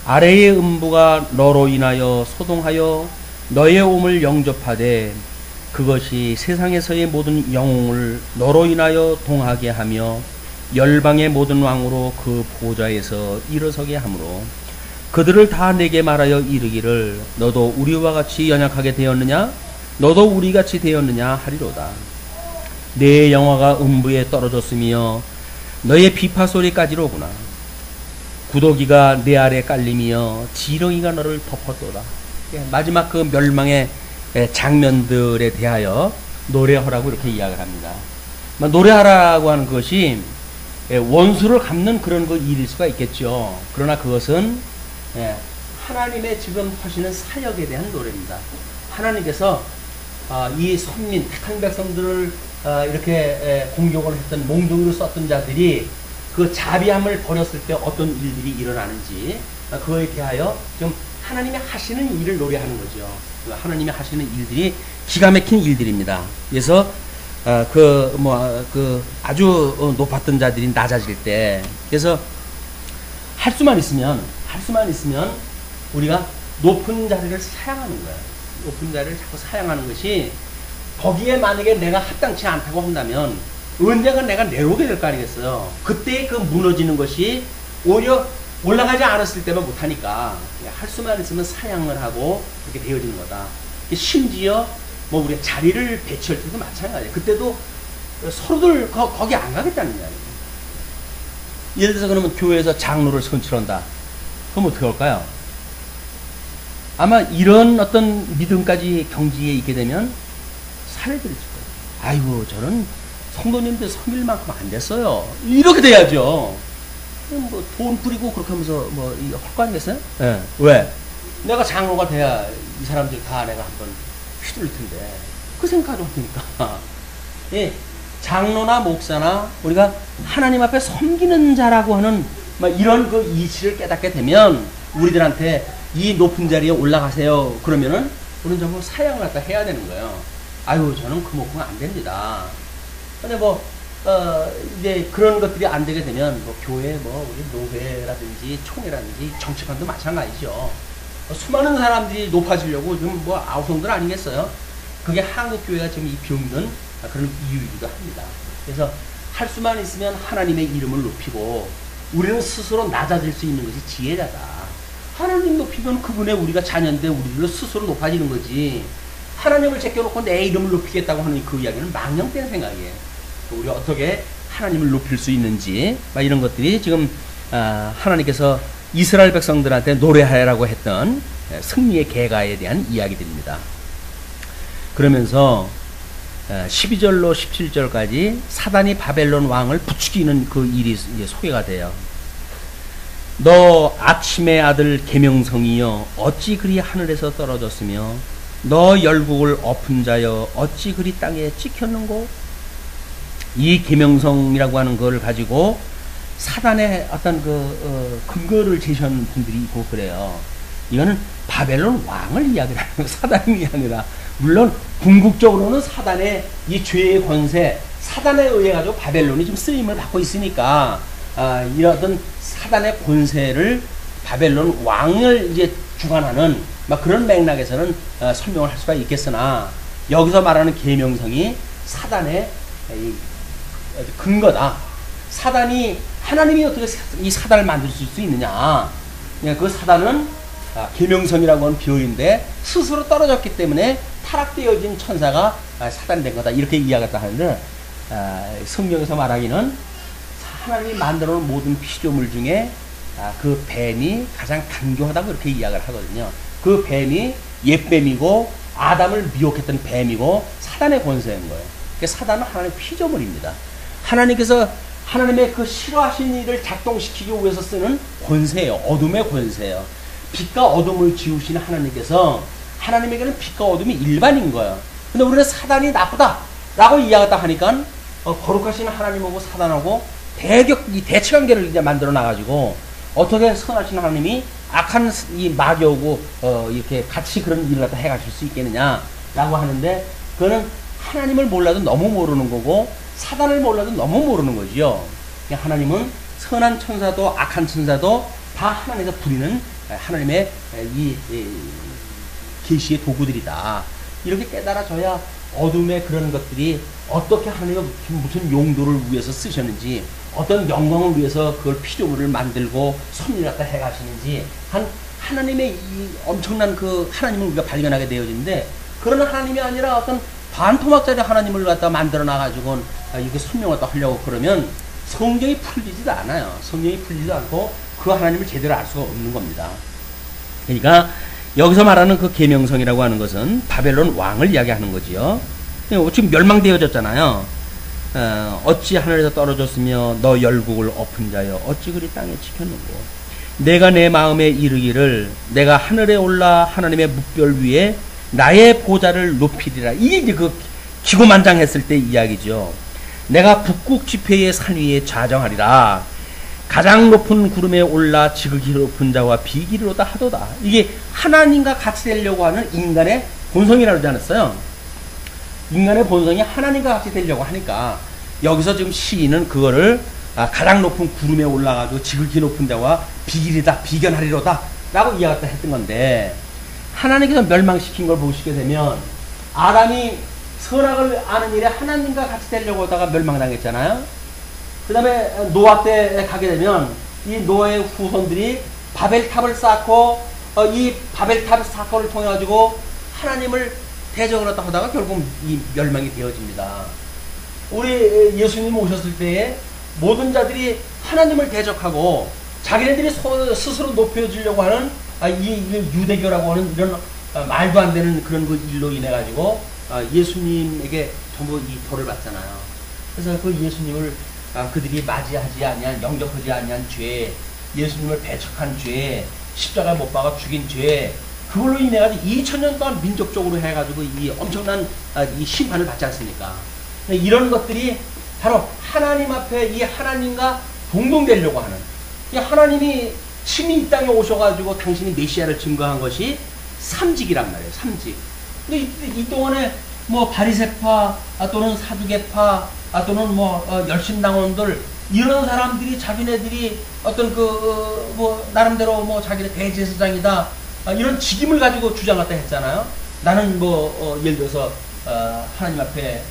아래의 음부가 너로 인하여 소동하여 너의 몸을 영접하되 그것이 세상에서의 모든 영웅을 너로 인하여 동하게 하며 열방의 모든 왕으로 그 보좌에서 일어서게 하므로 그들을 다 내게 말하여 이르기를 너도 우리와 같이 연약하게 되었느냐 너도 우리같이 되었느냐 하리로다. 내 영화가 음부에 떨어졌으며 너의 비파 소리까지로구나. 구더기가 내 아래 깔림이여 지렁이가 너를 덮었도다. 마지막 그 멸망의 장면들에 대하여 노래하라고 이렇게 이야기를 합니다. 노래하라고 하는 것이 원수를 갚는 그런 그 일일 수가 있겠죠. 그러나 그것은 하나님의 지금 하시는 사역에 대한 노래입니다. 하나님께서 이 선민, 택한 백성들을 이렇게 공격을 했던 몽둥이로 썼던 자들이 그 자비함을 버렸을 때 어떤 일들이 일어나는지 그거에 대하여 지금 하나님이 하시는 일을 노래하는 거죠. 하나님이 하시는 일들이 기가 막힌 일들입니다. 그래서 아주 높았던 자들이 낮아질 때, 그래서 할 수만 있으면 우리가 높은 자리를 사양하는 거예요. 높은 자리를 자꾸 사양하는 것이 거기에 만약에 내가 합당치 않다고 한다면 언젠가 내가 내려오게 될 거 아니겠어요. 그때 그 무너지는 것이 오히려 올라가지 않았을 때만 못하니까 할 수만 있으면 사양을 하고 그렇게 되어지는 거다. 심지어 뭐 우리가 자리를 배치할 때도 마찬가지예요. 그때도 서로들 거기 안 가겠다는 거예요. 예를 들어서 그러면 교회에서 장로를 선출한다. 그럼 어떻게 할까요? 아마 이런 어떤 믿음까지 경지에 있게 되면 사례들이 있을 거예요. 아이고 저는 성도님들 섬길 만큼 안 됐어요. 이렇게 돼야죠. 뭐 돈 뿌리고 그렇게 하면서 뭐 할 거 아니겠어요? 네. 왜? 내가 장로가 돼야 이 사람들 다 내가 한번 휘둘릴 텐데 그 생각을 하니까 예, 장로나 목사나 우리가 하나님 앞에 섬기는 자라고 하는 이런 그 이치를 깨닫게 되면 우리들한테 이 높은 자리에 올라가세요. 그러면은 우리는 전부 사양을 갖다 해야 되는 거예요. 아유 저는 그 목표가 안 됩니다. 근데 이제 그런 것들이 안 되게 되면 교회 우리 노회라든지 총회라든지 정치판도 마찬가지죠. 수많은 사람들이 높아지려고 지금 아우성들 아니겠어요? 그게 한국 교회가 지금 이 병든 그런 이유이기도 합니다. 그래서 할 수만 있으면 하나님의 이름을 높이고 우리는 스스로 낮아질 수 있는 것이 지혜자다. 하나님 높이면 그분의 우리가 자녀인데 우리를 스스로 높아지는 거지. 하나님을 제껴놓고 내 이름을 높이겠다고 하는 그 이야기는 망령된 생각이에요. 우리가 어떻게 하나님을 높일 수 있는지 이런 것들이 지금 하나님께서 이스라엘 백성들한테 노래하라고 했던 승리의 계가에 대한 이야기들입니다. 그러면서 12절로 17절까지 사단이 바벨론 왕을 부추기는 그 일이 이제 소개가 돼요. 너 아침의 아들 계명성이여 어찌 그리 하늘에서 떨어졌으며 너 열국을 엎은 자여 어찌 그리 땅에 찍혔는고. 이 계명성이라고 하는 걸 가지고 사단의 어떤 근거를 제시하는 분들이 있고 그래요. 이거는 바벨론 왕을 이야기하는 사단이 아니라 물론 궁극적으로는 사단의 이 죄의 권세, 사단에 의해 가지고 바벨론이 좀 쓰임을 받고 있으니까 이런 어떤 사단의 권세를 바벨론 왕을 이제 주관하는 막 그런 맥락에서는 설명을 할 수가 있겠으나 여기서 말하는 계명성이 사단의 근거다. 사단이 하나님이 어떻게 이 사단을 만들 수 있느냐? 그 사단은 계명성이라고 하는 비유인데 스스로 떨어졌기 때문에 타락되어진 천사가 사단이 된 거다. 이렇게 이야기했다 하는데 성경에서 말하기는 하나님이 만들어 놓은 모든 피조물 중에 그 뱀이 가장 간교하다고 이렇게 이야기를 하거든요. 그 뱀이 옛뱀이고 아담을 미혹했던 뱀이고 사단의 권세인 거예요. 그러니까 사단은 하나님의 피조물입니다. 하나님께서 하나님의 그 싫어하신 일을 작동시키기 위해서 쓰는 권세예요. 어둠의 권세예요. 빛과 어둠을 지으시는 하나님께서 하나님에게는 빛과 어둠이 일반인 거예요. 근데 우리는 사단이 나쁘다라고 이야기했다 하니까 거룩하신 하나님하고 사단하고 이 대치관계를 이제 만들어 놔가지고 어떻게 선하신 하나님이 악한 이 마귀하고 이렇게 같이 그런 일을 갖다 해가실 수 있겠느냐라고 하는데 그거는 하나님을 몰라도 너무 모르는 거고 사단을 몰라도 너무 모르는 거지요. 하나님은 선한 천사도 악한 천사도 다 하나님에서 부리는 하나님의 이 계시의 도구들이다. 이렇게 깨달아져야 어둠의 그런 것들이 어떻게 하나님의 무슨 용도를 위해서 쓰셨는지 어떤 영광을 위해서 그걸 피조물을 만들고 섭리를 갖다 해가시는지 하나님의 이 엄청난 그 하나님을 우리가 발견하게 되어지는데 그런 하나님이 아니라 어떤 반토막짜리 하나님을 갖다 만들어 놔가지고 이렇게 설명을 갖다 하려고 그러면 성경이 풀리지도 않아요. 성경이 풀리지도 않고 그 하나님을 제대로 알 수가 없는 겁니다. 그러니까 여기서 말하는 그 계명성이라고 하는 것은 바벨론 왕을 이야기하는 거지요. 지금 멸망되어졌잖아요. 어찌 하늘에서 떨어졌으며 너 열국을 엎은 자여 어찌 그리 땅에 지켰는고 내가 내 마음에 이르기를 내가 하늘에 올라 하나님의 묵별 위에 나의 보좌를 높이리라. 이게 이제 그 기고만장했을 때 이야기죠. 내가 북극 지폐의 산 위에 좌정하리라. 가장 높은 구름에 올라 지극히 높은 자와 비기리로다 하도다. 이게 하나님과 같이 되려고 하는 인간의 본성이라고 하지 않았어요? 인간의 본성이 하나님과 같이 되려고 하니까 여기서 지금 시인은 그거를 가장 높은 구름에 올라가지고 지극히 높은 자와 비기리다 비견하리로다 라고 이야기했다 했던 건데 하나님께서 멸망시킨 걸 보시게 되면 아담이 선악을 아는 일에 하나님과 같이 되려고 하다가 멸망당했잖아요. 그 다음에 노아 때 가게 되면 이 노아의 후손들이 바벨탑을 쌓고 이 바벨탑 사건을 통해 가지고 하나님을 대적을 했다 하다가 결국 이 멸망이 되어집니다. 우리 예수님 오셨을 때에 모든 자들이 하나님을 대적하고 자기네들이 스스로 높여지려고 하는 이 유대교라고 하는 이런 말도 안 되는 그런 그 일로 인해 가지고 예수님에게 전부 이 벌을 받잖아요. 그래서 그 예수님을 그들이 맞이하지 아니한 영접하지 아니한 죄, 예수님을 배척한 죄, 십자가에 못 박아 죽인 죄, 그걸로 인해 가지고 2000년 동안 민족적으로 해가지고 이 엄청난 이 심판을 받지 않습니까? 이런 것들이 바로 하나님 앞에 이 하나님과 동동되려고 하는 이 하나님이 친히 이 땅에 오셔가지고 당신이 메시아를 증거한 것이 삼직이란 말이에요. 삼직. 근데 이 동안에 뭐 바리새파 또는 사두개파 또는 뭐 열심당원들 이런 사람들이 자기네들이 어떤 그 뭐 나름대로 뭐 자기네 대제사장이다 이런 직임을 가지고 주장했다 했잖아요. 나는 뭐 예를 들어서 하나님 앞에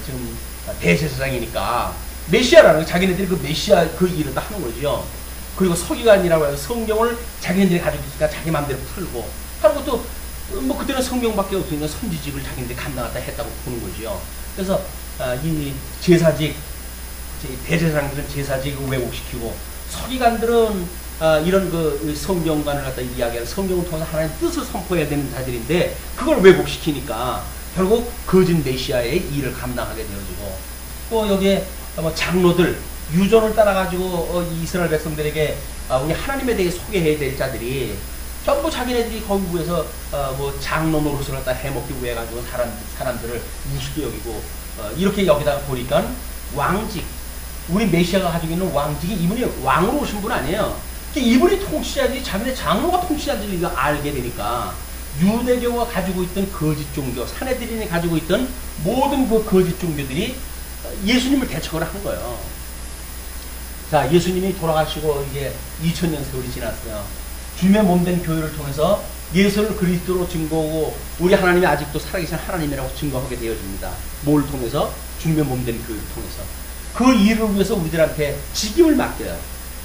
지금 대제사장이니까 메시아라는 자기네들이 그 메시아 그 일을 다 하는 거죠. 그리고 서기관이라고 해서 성경을 자기네들이 가지고 있으니까 자기 마음대로 풀고 하는 것도 뭐 그때는 성경밖에 없으니까 선지직을 자기네들이 감당했다 했다고 보는 거죠. 그래서 이 제사직 대제사장들은 제사직을 왜곡시키고 서기관들은 이런 그 성경관을 갖다 이야기하는 성경을 통해서 하나님의 뜻을 선포해야 되는 자들인데 그걸 왜곡시키니까 결국 거짓 메시아의 일을 감당하게 되어지고 또 여기에 뭐 장로들 유전을 따라가지고 이스라엘 백성들에게 우리 하나님에 대해 소개해야 될 자들이 전부 자기네들이 거기에서 뭐 장로 노릇을 갖다 해먹기 위해 가지고 사람들을 우습게 여기고 이렇게 여기다가 보니까 왕직 우리 메시아가 가지고 있는 왕직이 이분이 왕으로 오신 분 아니에요. 이분이 통치자지 자기네 장로가 통치자들이 알게 되니까 유대교가 가지고 있던 거짓 종교, 사내들인이 가지고 있던 모든 그 거짓 종교들이 예수님을 대적을 한 거예요. 자, 예수님이 돌아가시고 이제 2000년 세월이 지났어요. 주님의 몸된 교회를 통해서 예수를 그리스도로 증거하고 우리 하나님이 아직도 살아계신 하나님이라고 증거하게 되어집니다. 뭘 통해서? 주님의 몸된 교회를 통해서. 그 일을 위해서 우리들한테 직임을 맡겨요.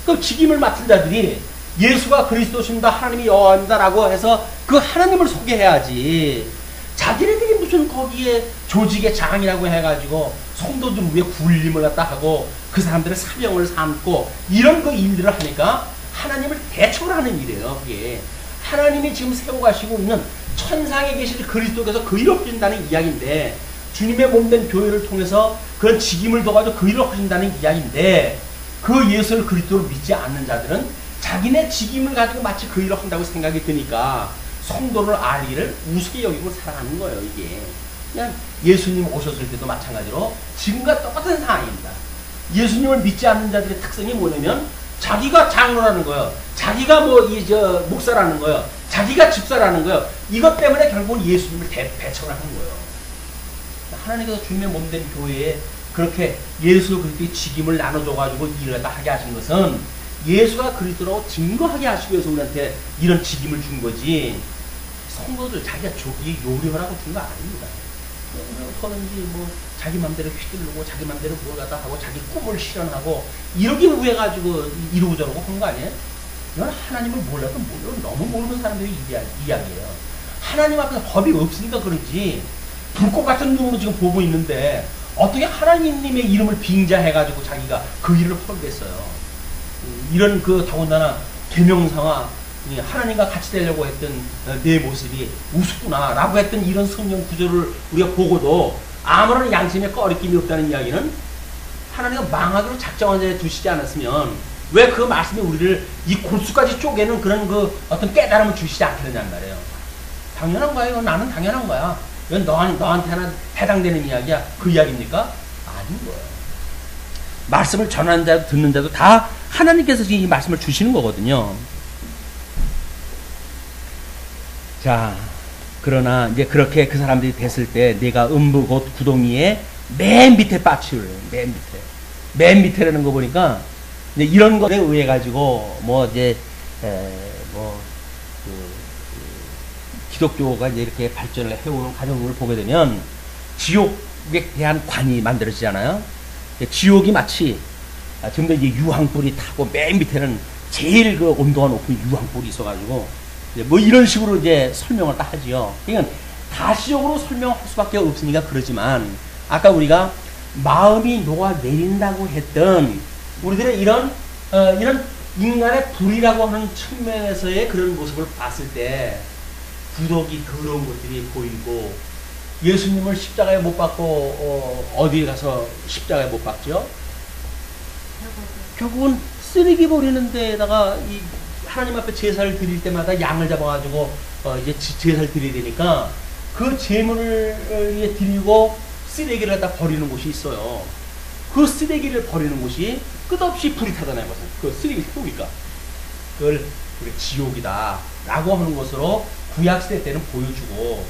그 직임을 맡은 자들이 예수가 그리스도십니다, 하나님이 여호와입니다라고 해서 그 하나님을 소개해야지. 자기네들이 무슨 거기에 조직의 장이라고 해가지고 성도들 위에 굴림을 갖다 하고 그 사람들의 사명을 삼고 이런 그 일들을 하니까 하나님을 대적을 하는 일이에요. 그게 하나님이 지금 세워가시고 있는 천상에 계실 그리스도께서 그 일을 하신다는 이야기인데, 주님의 몸된 교회를 통해서 그런 직임을 둬가지고 그 일을 하신다는 이야기인데, 그 예수를 그리스도로 믿지 않는 자들은 자기네 직임을 가지고 마치 그 일을 한다고 생각이 드니까 성도를 알기를 우습게 여기고 살아가는 거예요. 이게 그냥 예수님 오셨을 때도 마찬가지로 지금과 똑같은 상황입니다. 예수님을 믿지 않는 자들의 특성이 뭐냐면 자기가 장로라는 거예요. 자기가 목사라는 거예요. 자기가 집사라는 거예요. 이것 때문에 결국은 예수님을 배척을 하는 거예요. 하나님께서 주님의 몸된 교회에 그렇게 예수 그리스도의 직임을 나눠줘가지고 일을 하게 하신 것은 예수가 그리스도로 증거하게 하시기 위해서 우리한테 이런 직임을 준 거지, 성도들 자기가 조기 요리하라고 준 거 아닙니다. 그런지 자기 맘대로 휘둘르고 자기 맘대로 뭘 갖다 하고 자기 꿈을 실현하고 이러기 위해 가지고 이러고 저러고 한 거 아니에요? 이건 하나님을 몰라도 너무 모르는 사람들이 이야기예요. 하나님 앞에서 법이 없으니까 그러지, 불꽃 같은 눈으로 지금 보고 있는데 어떻게 하나님의 이름을 빙자해가지고 자기가 그 일을 하겠어요. 이런 더군다나 계명상화 하나님과 같이 되려고 했던 내 모습이 우습구나 라고 했던 이런 성경 구조를 우리가 보고도 아무런 양심에 꺼리낌이 없다는 이야기는 하나님과 망하기로 작정한 자에 두시지 않았으면 왜 그 말씀이 우리를 이 골수까지 쪼개는 그런 어떤 깨달음을 주시지 않겠느냐는 말이에요. 당연한 거야. 이건 나는 당연한 거야. 이건 너한테는 해당되는 이야기야. 그 이야기입니까? 아닌 거예요. 말씀을 전하는 자도 듣는 자도 다 하나님께서 지금 이 말씀을 주시는 거거든요. 자, 그러나 이제 그렇게 그 사람들이 됐을 때 내가 음부 곧 구덩이에 맨 밑에 빠치를 맨 밑에라는 거 보니까 이제 이런 것에 의해 가지고 기독교가 이제 이렇게 발전을 해오는 과정을 보게 되면 지옥에 대한 관이 만들어지잖아요. 지옥이 마치 지금도 이제 유황불이 타고 맨 밑에는 제일 온도가 높은 유황불이 있어가지고 이런 식으로 이제 설명을 딱 하지요. 그러니까 다시적으로 설명할 수밖에 없으니까 그러지만 아까 우리가 마음이 녹아내린다고 했던 우리들의 이런 인간의 불이라고 하는 측면에서의 그런 모습을 봤을 때 구덕이 더러운 것들이 보이고, 예수님을 십자가에 못 박고 어디에 가서 십자가에 못 박죠? 결국은 쓰레기 버리는 데에다가 이 하나님 앞에 제사를 드릴 때마다 양을 잡아가지고 이제 제사를 드려야 되니까 그 제물을 드리고 쓰레기를 갖다 버리는 곳이 있어요. 그 쓰레기를 버리는 곳이 끝없이 불이 타잖아요. 그 쓰레기 태우니까 그걸 우리 지옥이다 라고 하는 것으로 구약시대 때는 보여주고,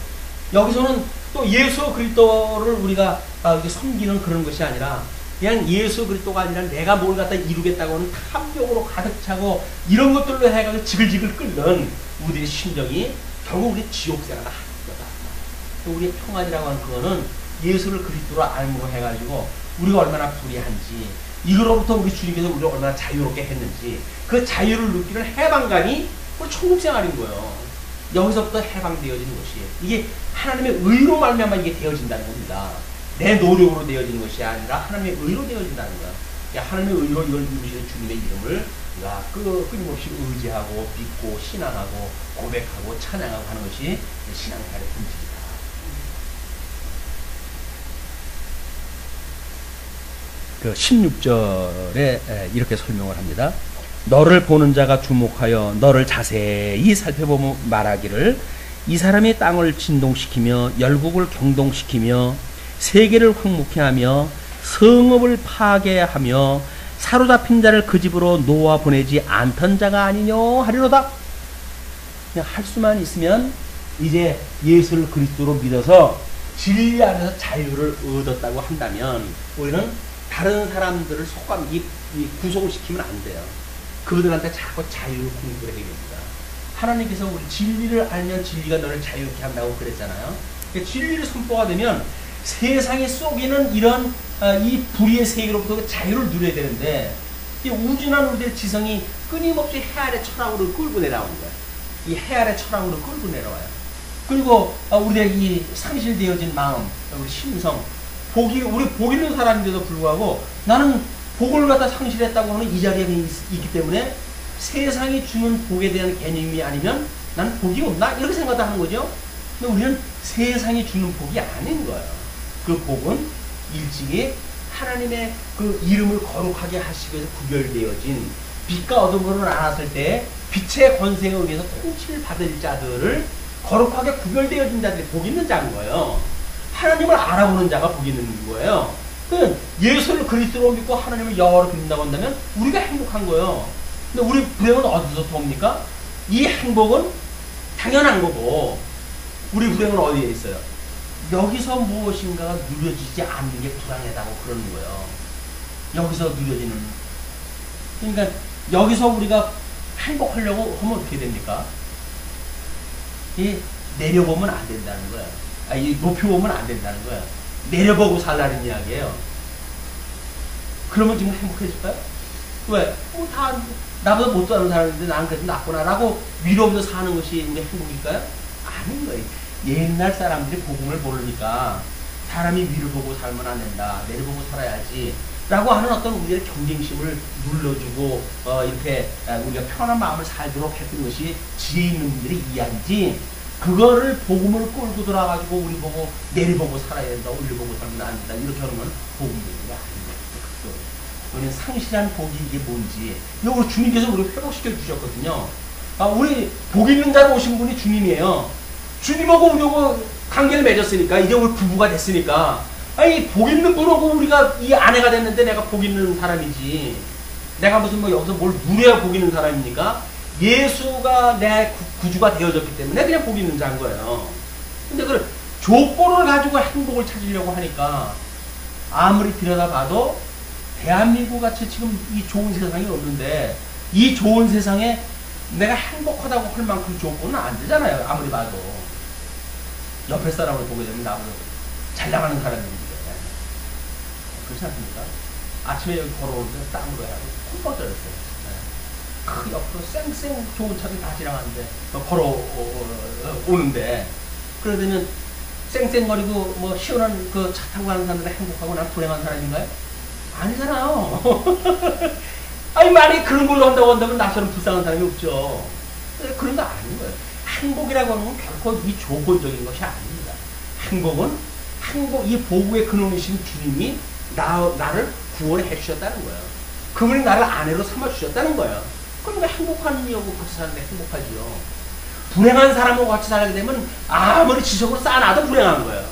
여기서는 또 예수 그리스도를 우리가 섬기는 그런 것이 아니라 그냥 예수 그리스도가 아니라 내가 뭘 갖다 이루겠다고 하는 탐욕으로 가득 차고 이런 것들로 해가지고 지글지글 끓는 우리의 심정이 결국 우리 지옥생활을 하는 거다. 우리의 평안이라고 하는 그거는 예수를 그리스도로 알므로 해가지고 우리가 얼마나 불의한지, 이거로부터 우리 주님께서 우리를 얼마나 자유롭게 했는지 그 자유를 느끼는 해방감이 우리 천국생활인 거예요. 여기서부터 해방되어지는 것이, 이게 하나님의 의로 말미암아 이게 되어진다는 겁니다. 내 노력으로 되어지는 것이 아니라 하나님의 의로 되어진다는 거야. 하나님의 의로 이걸 이루시는 주님의 이름을 우리가 끊임없이 의지하고 믿고 신앙하고 고백하고 찬양하고 하는 것이 신앙생활의 본질이다. 그 16절에 이렇게 설명을 합니다. 너를 보는 자가 주목하여 너를 자세히 살펴보며 말하기를, 이 사람이 땅을 진동시키며 열국을 경동시키며 세계를 황무케 하며 성읍을 파괴하며 사로잡힌 자를 그 집으로 놓아 보내지 않던 자가 아니뇨 하리로다. 그냥 할 수만 있으면 이제 예수를 그리스도로 믿어서 진리 안에서 자유를 얻었다고 한다면 우리는 다른 사람들을 구속을 시키면 안 돼요. 그들한테 자꾸 자유를 공부를 해야 됩니다. 하나님께서 우리 진리를 알면 진리가 너를 자유케 한다고 그랬잖아요. 그러니까 진리를 선포가 되면 세상이 속이는 이런 이 불의의 세계로부터 자유를 누려야 되는데 이 우준한 우리의 지성이 끊임없이 해 아래 철학으로 끌고 내려오는 거예요. 이 해 아래 철학으로 끌고 내려와요. 그리고 우리의 이 상실되어진 마음, 우리 심성, 우리 복 있는 사람인데도 불구하고 나는 복을 갖다 상실했다고 하는 이 자리에 있기 때문에 세상이 주는 복에 대한 개념이 아니면 나는 복이 없나? 이렇게 생각하는 거죠. 근데 우리는 세상이 주는 복이 아닌 거예요. 그 복은 일찍이 하나님의 그 이름을 거룩하게 하시기 위해서 구별되어진 빛과 어둠을 알았을 때 빛의 권세에 의해서 통치를 받을 자들을 거룩하게 구별되어진 자들이 복 있는 자인 거예요. 하나님을 알아보는 자가 복 있는 거예요. 예수를 그리스도로 믿고 하나님을 여호와로 믿는다고 한다면 우리가 행복한 거예요. 근데 우리 불행은 어디서 옵니까? 이 행복은 당연한 거고 우리 불행은 어디에 있어요? 여기서 무엇인가가 누려지지 않는 게 불안하다고 그러는 거예요. 여기서 누려지는. 그러니까 여기서 우리가 행복하려고 하면 어떻게 됩니까? 내려보면 안 된다는 거예요. 높여보면 안 된다는 거예요. 내려보고 살라는 이야기예요. 그러면 지금 행복해질까요? 왜? 다 나보다 못 사는 사람인데 나는 그래도 낫구나라고 위로하면서 사는 것이 우리 행복일까요? 아닌 거예요. 옛날 사람들이 복음을 모르니까 사람이 위를 보고 살면 안 된다. 내려보고 살아야지. 라고 하는 어떤 우리의 경쟁심을 눌러주고 이렇게 우리가 편한 마음을 살도록 했던 것이 지혜 있는 분들의 이야기지. 그거를 복음을 끌고 들어가지고 우리 보고 내려보고 살아야 된다. 우리 보고 살면 안 된다. 이렇게 하는 건 복음이 아닙니다. 우리는 상실한 복이 이게 뭔지 이걸 주님께서 우리를 회복시켜 주셨거든요. 우리 복 있는 자로 오신 분이 주님이에요. 주님하고 우리하고 관계를 맺었으니까 이제 우리 부부가 됐으니까 복 있는 분하고 우리가 이 아내가 됐는데 내가 복 있는 사람이지. 내가 무슨 여기서 뭘 누려야 복 있는 사람입니까? 예수가 내 구주가 되어졌기 때문에 그냥 복 있는 자인 거예요. 근데 그 조건을 가지고 행복을 찾으려고 하니까 아무리 들여다봐도 대한민국 같이 지금 이 좋은 세상이 없는데 이 좋은 세상에 내가 행복하다고 할 만큼 조건은 안 되잖아요. 아무리 봐도. 옆에 사람을 보게 되면 나보다 잘 나가는 사람인데 그렇지 않습니까? 아침에 여기 걸어오는데 땀으로 해가지고 콩팥 떨었어요. 그 옆으로 쌩쌩 좋은 차들 다 지나가는데 걸어오는데 그러더니 쌩쌩거리고 시원한 그 차 타고 가는 사람들은 행복하고 난 불행한 사람인가요? 아니잖아요. 만약에 그런 걸로 한다면 나처럼 불쌍한 사람이 없죠. 그런 거 아닌 거예요. 행복이라고 하는 건 결코 이 조건적인 것이 아닙니다. 행복은 이 보고의 근원이신 주님이 나를 구원해 주셨다는 거예요. 그분이 나를 아내로 삼아 주셨다는 거예요. 그러니까 행복한 이하고 같이 사는데 행복하지요. 불행한 사람하고 같이 살게 되면 아무리 지적으로 쌓아놔도 불행한 거예요.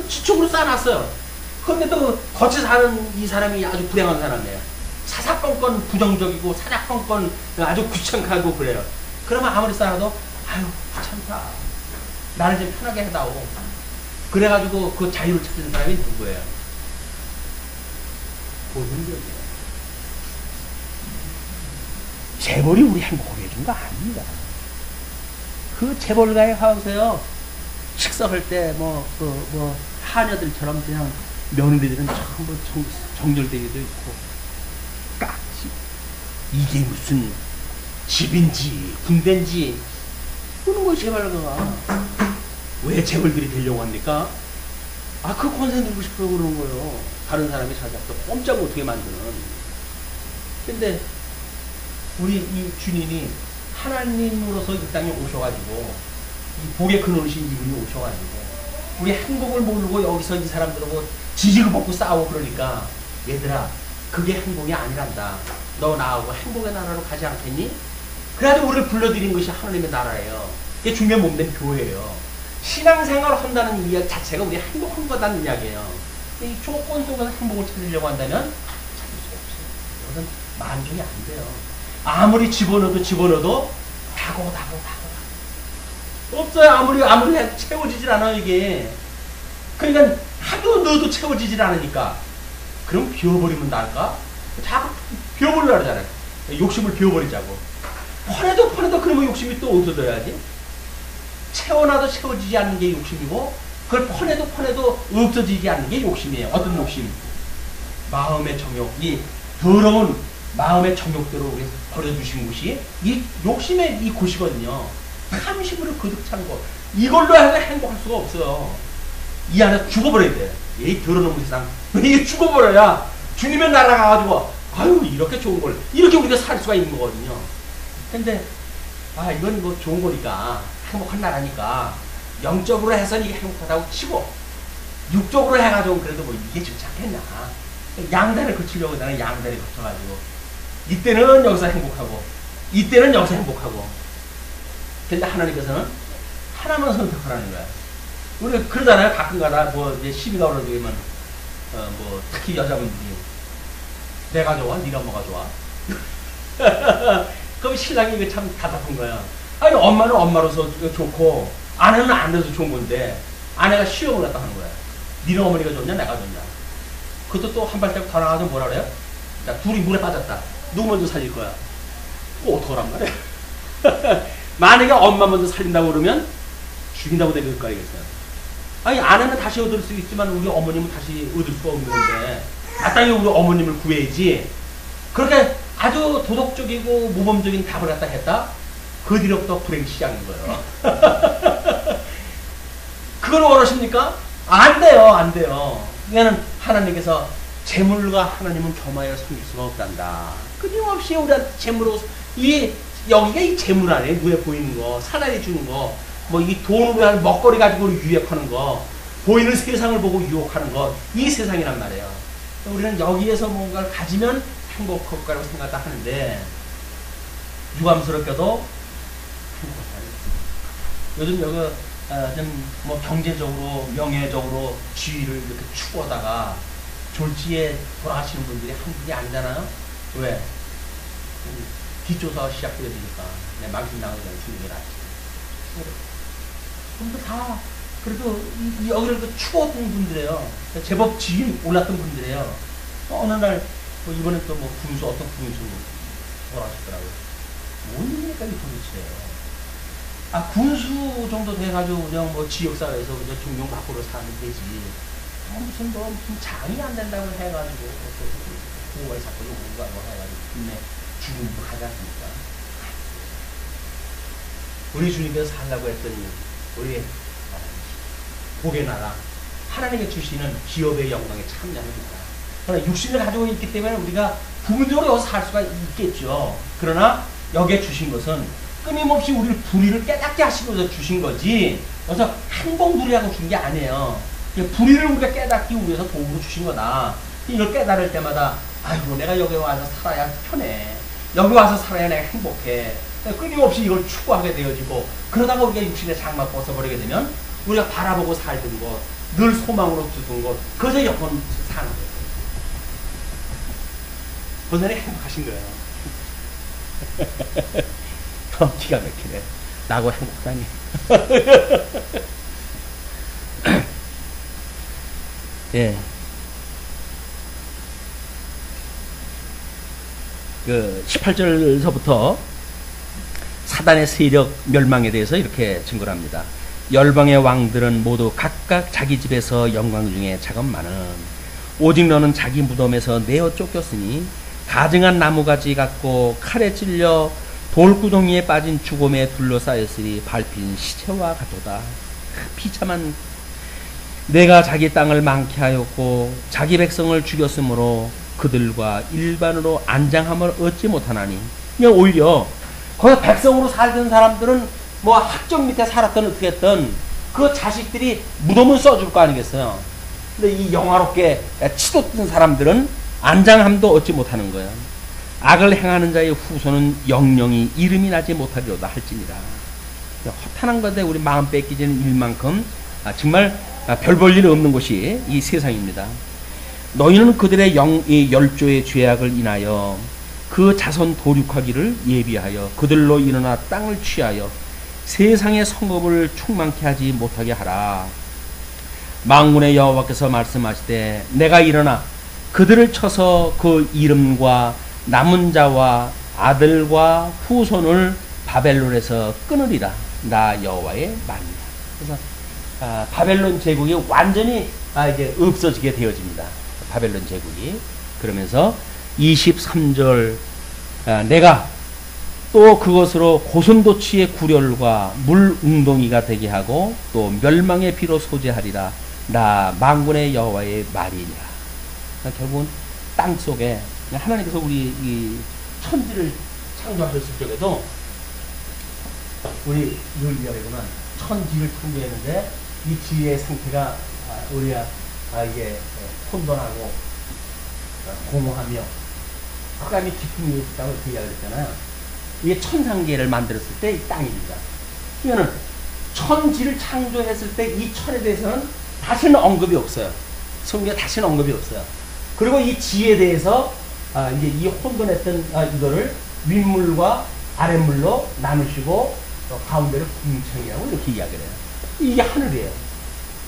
지적으로 쌓아놨어요. 그런데 또 같이 사는 이 사람이 아주 불행한 사람이에요. 사사건건 부정적이고 사사건건 아주 귀찮고 그래요. 그러면 아무리 쌓아도 아유 귀찮다. 나를 좀 편하게 해다오. 그래가지고 그 자유를 찾는 사람이 누구예요? 고등교이에요. 재벌이 우리 행복하게 해준 거 아닙니다. 그 재벌가에 가서요, 식사할 때, 하녀들처럼 그냥 며느리들은 전부 정절되기도 있고, 깍지. 이게 무슨 집인지, 군대인지, 그런 거 재벌가가. 왜 재벌들이 되려고 합니까? 그 권세 누리고 싶어서 그러는 거예요. 다른 사람이 찾아서 꼼짝 못하게 만드는. 근데, 우리 이 주님이 하나님으로서 이 땅에 오셔가지고 이 복의 근원이신 이분이 오셔가지고 우리 행복을 모르고 여기서 이 사람들하고 지지를 먹고 싸우고 그러니까 얘들아 그게 행복이 아니란다. 너 나하고 행복의 나라로 가지 않겠니? 그래가지고 우리를 불러들인 것이 하나님의 나라예요. 이게 주님의 몸된 교회예요. 신앙생활을 한다는 이야기 자체가 우리 행복한 거다는 이야기예요. 이 조건 속에서 행복을 찾으려고 한다면 찾을 수가 없어요. 이것은 만족이 안 돼요. 아무리 집어넣어도 다고. 없어요. 아무리 해도 채워지질 않아 이게. 그러니까 하도 넣어도 채워지질 않으니까. 그럼 비워버리면 나을까? 자꾸 비워버리려고 하잖아요. 욕심을 비워버리자고. 퍼내도 그러면 욕심이 또 없어져야지. 채워놔도 채워지지 않는 게 욕심이고, 그걸 퍼내도 없어지지 않는 게 욕심이에요. 어떤 욕심? 마음의 정욕, 이 더러운 마음의 정욕대로 우리 버려주신 곳이 이 욕심의 이 곳이거든요. 탐심으로 거듭 찬 곳. 이걸로 해서 행복할 수가 없어요. 이 안에 죽어버려야 돼. 이 더러운 세상. 이게 죽어버려야 주님의 나라 가가지고, 아유, 이렇게 좋은 걸, 이렇게 우리가 살 수가 있는 거거든요. 근데, 이건 뭐 좋은 거니까, 행복한 나라니까, 영적으로 해서는 이게 행복하다고 치고, 육적으로 해가지고 그래도 뭐 이게 좋지 않겠나. 양다리를 거치려고 나는 양다리 거쳐가지고, 이때는 여기서 행복하고, 이때는 여기서 행복하고. 근데 하나님께서는 하나만 선택하라는 거야. 우리 그러잖아요. 가끔가다 뭐 이제 시비가 벌어지면 뭐 특히 여자분들이 내가 좋아? 네가 뭐가 좋아? 그럼 신랑이 이게 참 답답한 거야. 아니 엄마는 엄마로서 좋고 아내는 아내로서 좋은 건데 아내가 시험을 갖다 하는 거야. 네가 어머니가 좋냐? 내가 좋냐? 그것도 또 한 발짝 더 나가서 뭐라 그래요? 자, 둘이 물에 빠졌다. 누구 먼저 살릴 거야? 어떡하란 말이야? 만약에 엄마 먼저 살린다고 그러면 죽인다고 되는 거 알겠어요? 아니 아내는 다시 얻을 수 있지만 우리 어머님은 다시 얻을 수가 없는 건데 마땅히 우리 어머님을 구해야지. 그렇게 아주 도덕적이고 모범적인 답을 갖다 했다? 그 뒤로부터 불행시장인 거예요. 그걸 원하십니까? 안 돼요. 안 돼요. 그러니까 하나님께서 재물과 하나님은 겸하여 섬길 수가 없단다. 끊임없이 우리한테 재물로 여기가 이 재물 안에 눈에 보이는 거, 사나이 주는 거, 뭐 이 돈으로 하는 먹거리 가지고 유혹하는 거, 보이는 세상을 보고 유혹하는 거, 이 세상이란 말이에요. 우리는 여기에서 뭔가를 가지면 행복할 거라고 생각하는데 유감스럽게도 요즘 여기 좀 뭐 경제적으로 명예적으로 지위를 이렇게 추구하다가 졸지에 돌아가시는 분들이 한둘이 아니잖아요. 왜? 뒷조사가 시작되어지니까 망신 나오기 전에 죽는 게 낫지. 근데 다 그래도 여기를 추구했던 분들이에요. 제법 지위 올랐던 분들이에요. 어느 날 뭐 이번에 또 뭐 군수 어떤 군수 돌아가셨더라고요. 뭔 일입니까 이 도대체? 군수 정도 돼가지고 그냥 뭐 지역사회에서 그냥 존경받고로 사는 되지. 무슨 장이 안 된다고 해가지고 공부에 자꾸 욕하고 해가지고 국내 죽음도 하지 않습니까? 우리 주님께서 살라고 했더니 우리 복의 나라 하나님께 주시는 기업의 영광에 참여하는 나라. 그러나 육신을 가지고 있기 때문에 우리가 부분적으로 여기서 살 수가 있겠죠. 그러나 여기에 주신 것은 끊임없이 우리를 불의를 깨닫게 하시고서 주신 거지. 그래서 행복누리하고 준 게 아니에요. 불의를 우리가 깨닫기 위해서 도움으로 주신 거다. 이걸 깨달을 때마다 아이고 내가 여기 와서 살아야 편해. 여기 와서 살아야 내가 행복해. 끊임없이 이걸 추구하게 되어지고 그러다가 우리가 육신의 장막 벗어버리게 되면 우리가 바라보고 살던 것, 늘 소망으로 두던 것, 그것에 여건 사는 거예요. 그날에 행복하신 거예요. 기가 막히네. 나고 행복하니. 예. 그 18절서부터 사단의 세력 멸망에 대해서 이렇게 증거를 합니다. 열방의 왕들은 모두 각각 자기 집에서 영광 중에 자금많은 오직 너는 자기 무덤에서 내어 쫓겼으니 가증한 나무가지 같고 칼에 찔려 돌구덩이에 빠진 죽음에 둘러싸였으니 밟힌 시체와 같도다. 비참한 내가 자기 땅을 망케 하였고 자기 백성을 죽였으므로 그들과 일반으로 안장함을 얻지 못하나니. 그냥 오히려 거기 백성으로 살던 사람들은 뭐 학적 밑에 살았던 어떻게 했던 그 자식들이 무덤을 써줄 거 아니겠어요. 근데 이 영화롭게 치솟던 사람들은 안장함도 얻지 못하는 거예요. 악을 행하는 자의 후손은 영영이 이름이 나지 못하리로다 할지니라. 허탄한 것에 우리 마음 뺏기지는 일만큼 정말 별 볼 일 없는 곳이 이 세상입니다. 너희는 그들의 열조의 죄악을 인하여 그 자손 도륙하기를 예비하여 그들로 일어나 땅을 취하여 세상의 성읍을 충만케 하지 못하게 하라. 만군의 여호와께서 말씀하시되 내가 일어나 그들을 쳐서 그 이름과 남은 자와 아들과 후손을 바벨론에서 끊으리라. 나 여호와의 말이다. 그래서 바벨론 제국이 완전히 이제 없어지게 되어집니다. 바벨론 제국이. 그러면서 23절 내가 또 그것으로 고슴도치의 구렬과 물 웅덩이가 되게 하고 또 멸망의 비로 소재하리라. 나 만군의 여호와의 말이니라. 결국은 땅 속에 하나님께서 우리 이 천지를 창조하셨을 적에도 우리 윤리학에서는 천지를 창조했는데 이 지혜의 상태가 우리가 이게 혼돈하고 공허하며 흑암이 깊은 위에 있다고 이렇게 이야기했잖아요. 이게 천상계를 만들었을 때 이 땅입니다. 그러면 천지를 창조했을 때 이 천에 대해서는 다시는 언급이 없어요. 성경에 다시는 언급이 없어요. 그리고 이 지에 대해서 이제 이 혼돈했던 이거를 윗물과 아랫물로 나누시고 가운데를 궁창이라고 이렇게 이야기를 해요. 이게 하늘이에요.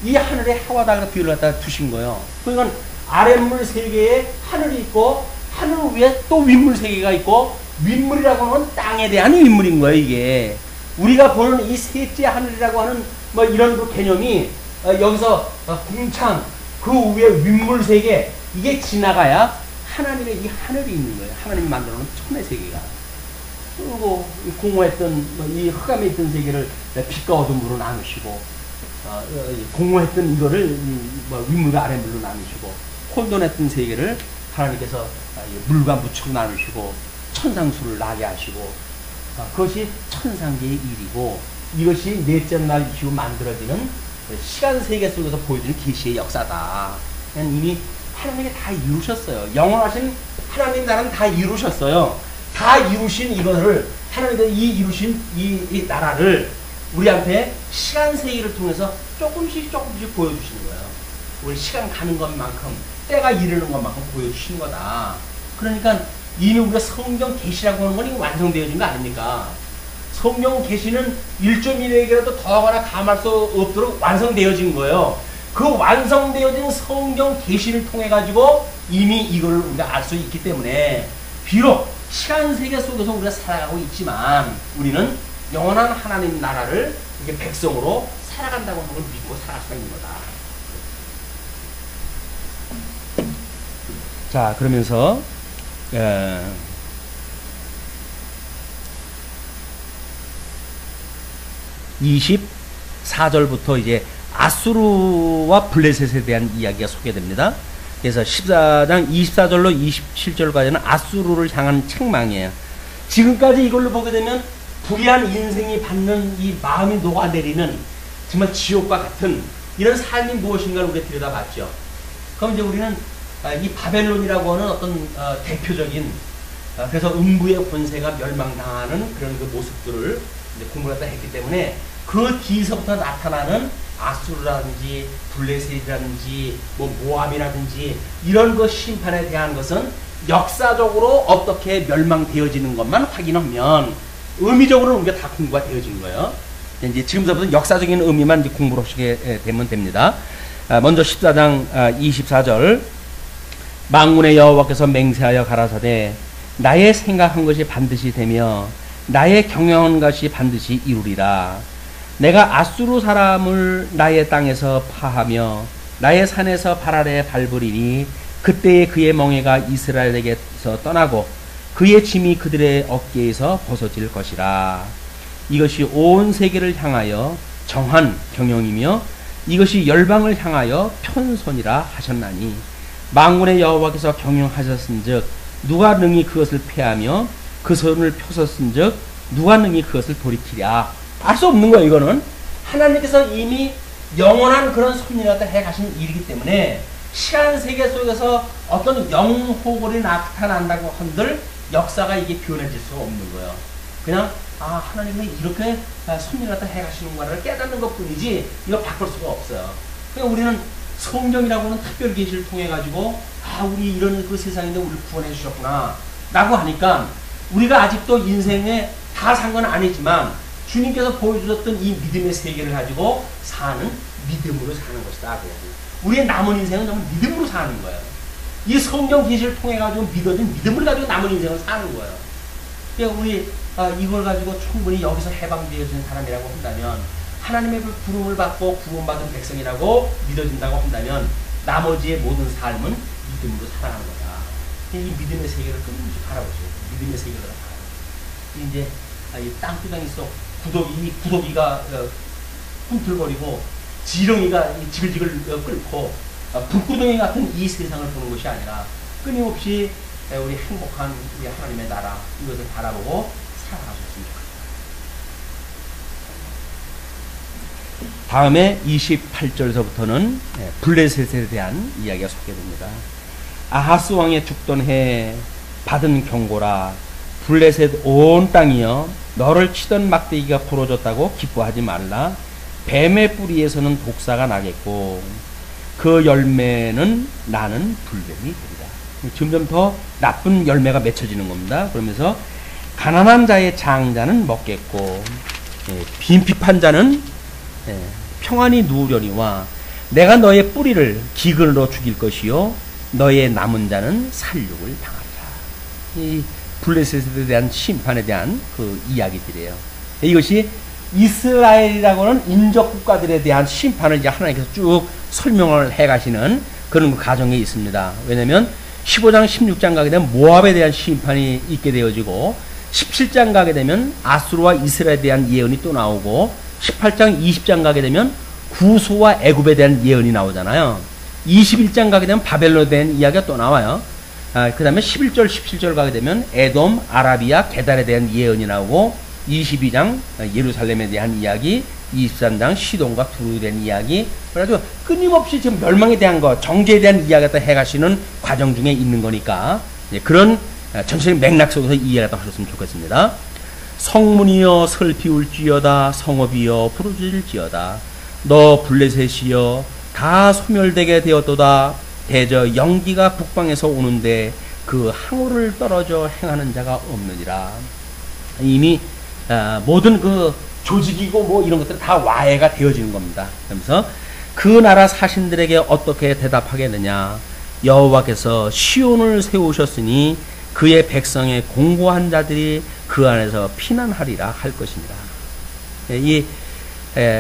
이 하늘에 해와 달과 비를 갖다 두신 거예요. 그러니까 아랫물 세 개에 하늘이 있고 하늘 위에 또 윗물 세 개가 있고 윗물이라고 하는 땅에 대한 윗물인 거예요. 이게 우리가 보는 이 셋째 하늘이라고 하는 뭐 이런 그 개념이 여기서 궁창 그 위에 윗물 세 개 이게 지나가야 하나님의 이 하늘이 있는 거예요. 하나님이 만들어 놓은 천의 세계가. 그리고 공허했던 이 흑암에 있던 세계를 빛과 어둠으로 나누시고 공허했던 이거를 윗물과 아랫물로 나누시고 혼돈했던 세계를 하나님께서 물과 무축으로 나누시고 천상수를 나게 하시고 그것이 천상계의 일이고 이것이 넷째 날 이후 만들어지는 시간 세계 속에서 보여주는 계시의 역사다. 이미 하나님이 다 이루셨어요. 영원하신 하나님 나라는 다 이루셨어요. 다 이루신 이거를 하나님께서 이루신 이 나라를 우리한테 시간 세계를 통해서 조금씩 보여주시는 거예요. 우리 시간 가는 것만큼 때가 이르는 것만큼 보여주시는 거다. 그러니까 이미 우리가 성경 계시라고 하는 건 완성되어진 거 아닙니까? 성경 계시는 1.1에게라도 더하거나 감할 수 없도록 완성되어진 거예요. 그 완성되어진 성경 계시를 통해 가지고 이미 이걸 우리가 알 수 있기 때문에 비록 시간 세계 속에서 우리가 살아가고 있지만 우리는 영원한 하나님 나라를 이게 백성으로 살아간다고 하는 걸 믿고 살아갈 수가 있는 거다. 자, 그러면서 24절부터 이제 아수르와 블레셋에 대한 이야기가 소개됩니다. 그래서 14장 24절로 27절까지는 아수르를 향한 책망이에요. 지금까지 이걸로 보게 되면 불의한 인생이 받는 이 마음이 녹아내리는 정말 지옥과 같은 이런 삶이 무엇인가를 우리가 들여다봤죠. 그럼 이제 우리는 이 바벨론이라고 하는 어떤 대표적인 그래서 음부의 권세가 멸망당하는 그런 그 모습들을 이제 공부를 했기 때문에 그 뒤서부터 나타나는 아수르라든지 블레셋이라든지 뭐 모압이라든지 이런 그 심판에 대한 것은 역사적으로 어떻게 멸망되어지는 것만 확인하면 의미적으로는 우리가 다 공부가 되어진 거예요. 이제 지금부터 역사적인 의미만 이제 공부를 하시게 되면 됩니다. 먼저 14장 24절 만군의 여호와께서 맹세하여 가라사대 나의 생각한 것이 반드시 되며 나의 경영한 것이 반드시 이루리라. 내가 아수르 사람을 나의 땅에서 파하며 나의 산에서 발 아래 밟으리니 그때에 그의 멍에가 이스라엘에게서 떠나고 그의 짐이 그들의 어깨에서 벗어질 것이라. 이것이 온 세계를 향하여 정한 경영이며 이것이 열방을 향하여 편손이라 하셨나니 만군의 여호와께서 경영하셨은즉 누가 능히 그것을 패하며 그 손을 펴섰은즉 누가 능히 그것을 돌이키랴. 알 수 없는 거예요. 이거는 하나님께서 이미 영원한 그런 섭리를 갖다 해가신 일이기 때문에 시간 세계 속에서 어떤 영호골이 나타난다고 한들 역사가 이게 변해질 수가 없는 거예요. 그냥 하나님이 이렇게 섭리를 갖다 해가시는 거를 깨닫는 것 뿐이지 이거 바꿀 수가 없어요. 그러니까 우리는 성경이라고 하는 특별 계시를 통해 가지고 우리 이런 그 세상인데 우리를 구원해 주셨구나 라고 하니까 우리가 아직도 인생에 다 산 건 아니지만 주님께서 보여주셨던 이 믿음의 세계를 가지고 사는 믿음으로 사는 것이다. 우리의 남은 인생은 정말 믿음으로 사는 거예요. 이 성경 계시를 통해 가지고 믿어진 믿음을 가지고 남은 인생을 사는 거예요. 그러니까 우리 이걸 가지고 충분히 여기서 해방되어진 사람이라고 한다면, 하나님의 부름을 받고 구원받은 백성이라고 믿어진다고 한다면, 나머지의 모든 삶은 믿음으로 살아가는 거다. 이 믿음의 세계를 끊임없이 바라보세요. 믿음의 세계를 바라보세요. 이제 이 땅두덩이 속 구더기가 꿈틀거리고 지렁이가 지글지글 끓고 불구덩이 같은 이 세상을 보는 것이 아니라 끊임없이 우리 행복한 우리 하나님의 나라 이것을 바라보고 살아가셨으면 좋겠다. 다음에 28절에서부터는 블레셋에 대한 이야기가 소개됩니다. 아하스 왕의 죽던 해에 받은 경고라. 블레셋 온 땅이여, 너를 치던 막대기가 부러졌다고 기뻐하지 말라. 뱀의 뿌리에서는 독사가 나겠고 그 열매는 나는 불뱀이 되리라. 점점 더 나쁜 열매가 맺혀지는 겁니다. 그러면서 가난한 자의 장자는 먹겠고 빈핍한 자는 평안히 누우려니와 내가 너의 뿌리를 기근으로 죽일 것이요 너의 남은 자는 살육을 당하리라. 이 블레셋에 대한 심판에 대한 그 이야기들이에요. 이것이 이스라엘이라고는 인적 국가들에 대한 심판을 이제 하나님께서 쭉 설명을 해 가시는 그런 가정에 있습니다. 왜냐면 15장 16장 가게 되면 모압에 대한 심판이 있게 되어지고 17장 가게 되면 아수르와 이스라엘에 대한 예언이 또 나오고 18장 20장 가게 되면 구소와 애굽에 대한 예언이 나오잖아요. 21장 가게 되면 바벨론에 대한 이야기가 또 나와요. 그 다음에 11절 17절 가게 되면 에돔, 아라비아, 게달에 대한 예언이 나오고 22장 예루살렘에 대한 이야기, 23장 시돈과 두루에 대한 이야기, 그래가지고 끊임없이 지금 멸망에 대한 거, 정죄에 대한 이야기가 해가시는 과정 중에 있는 거니까 그런 전체적인 맥락 속에서 이해가 하셨으면 좋겠습니다. 성문이여 슬피울지어다, 성읍이여 부르짖을지어다. 너 블레셋이여 다 소멸되게 되었도다. 대저 연기가 북방에서 오는데 그 항우를 떨어져 행하는 자가 없느니라. 이미 모든 그 조직이고 뭐 이런 것들이 다 와해가 되어지는 겁니다. 그러면서 그 나라 사신들에게 어떻게 대답하겠느냐. 여호와께서 시온을 세우셨으니 그의 백성의 공고한 자들이 그 안에서 피난하리라 할 것입니다. 이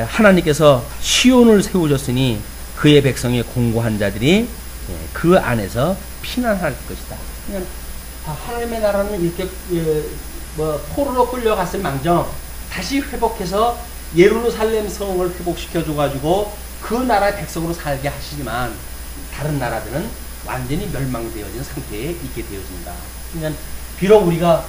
하나님께서 시온을 세우셨으니 그의 백성의 공고한 자들이 그 안에서 피난할 것이다. 그냥 하나님의 나라는 이렇게 포로로 끌려갔을 망정 다시 회복해서 예루살렘 성을 회복시켜 줘가지고 그 나라의 백성으로 살게 하시지만 다른 나라들은 완전히 멸망되어진 상태에 있게 되어진다. 그러니까 비록 우리가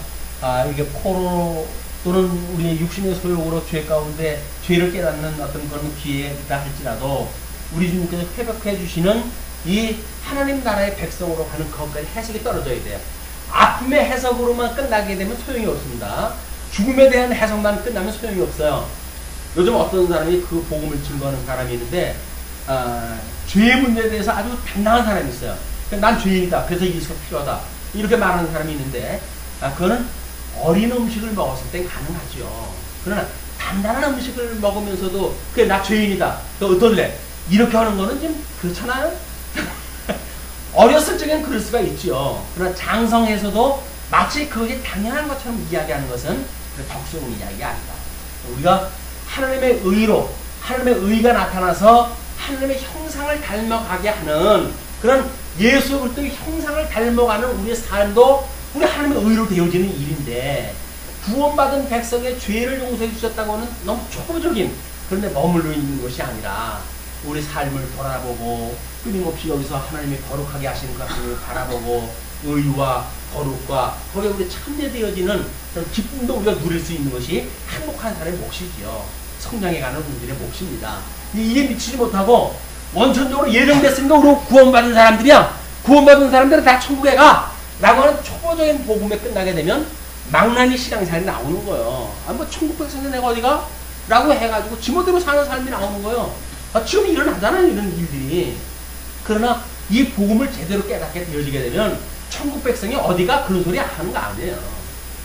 이게 포로 또는 우리의 육신의 소욕으로 죄 가운데 죄를 깨닫는 어떤 그런 기회가 할지라도 우리 주님께서 회복해 주시는 이 하나님 나라의 백성으로 가는 것까지 해석이 떨어져야 돼요. 아픔의 해석으로만 끝나게 되면 소용이 없습니다. 죽음에 대한 해석만 끝나면 소용이 없어요. 요즘 어떤 사람이 그 복음을 증거하는 사람이 있는데 죄의 문제에 대해서 아주 당당한 사람이 있어요. 난 죄인이다. 그래서 예수가 필요하다. 이렇게 말하는 사람이 있는데 그거는 어린 음식을 먹었을 땐 가능하죠. 그러나 단단한 음식을 먹으면서도 그래 나 죄인이다. 너 어떨래? 이렇게 하는 거는 좀 그렇잖아요. 어렸을 적엔 그럴 수가 있죠. 그러나 장성에서도 마치 그게 당연한 것처럼 이야기하는 것은 덕스러운 이야기가 아니다. 우리가 하나님의 의로 하나님의 의가 나타나서 하나님의 형상을 닮아가게 하는 그런 예수 그리스도의 형상을 닮아가는 우리의 삶도 우리 하나님의 의로 되어지는 일인데 구원받은 백성의 죄를 용서해 주셨다고는 너무 초보적인 그런데 머물러 있는 것이 아니라 우리 삶을 돌아보고 끊임없이 여기서 하나님이 거룩하게 하시는 것을 바라보고 의와 거룩과 거기에 우리 참여되어지는 그런 기쁨도 우리가 누릴 수 있는 것이 행복한 사람의 몫이지요. 성장해가는 분들의 몫입니다. 이게 미치지 못하고 원천적으로 예정됐으니까 우리 구원받은 사람들이야. 구원받은 사람들은 다 천국에 가. 라고 하는 초보적인 복음에 끝나게 되면 망나니 신앙생활이 나오는 거예요. 뭐 천국 백성인데 내가 어디가? 라고 해가지고 지멋대로 사는 삶이 나오는 거예요. 지금 일어나잖아요. 이런 일들이. 그러나 이 복음을 제대로 깨닫게 되어지게 되면 천국 백성이 어디가 그런 소리 하는 거 아니에요.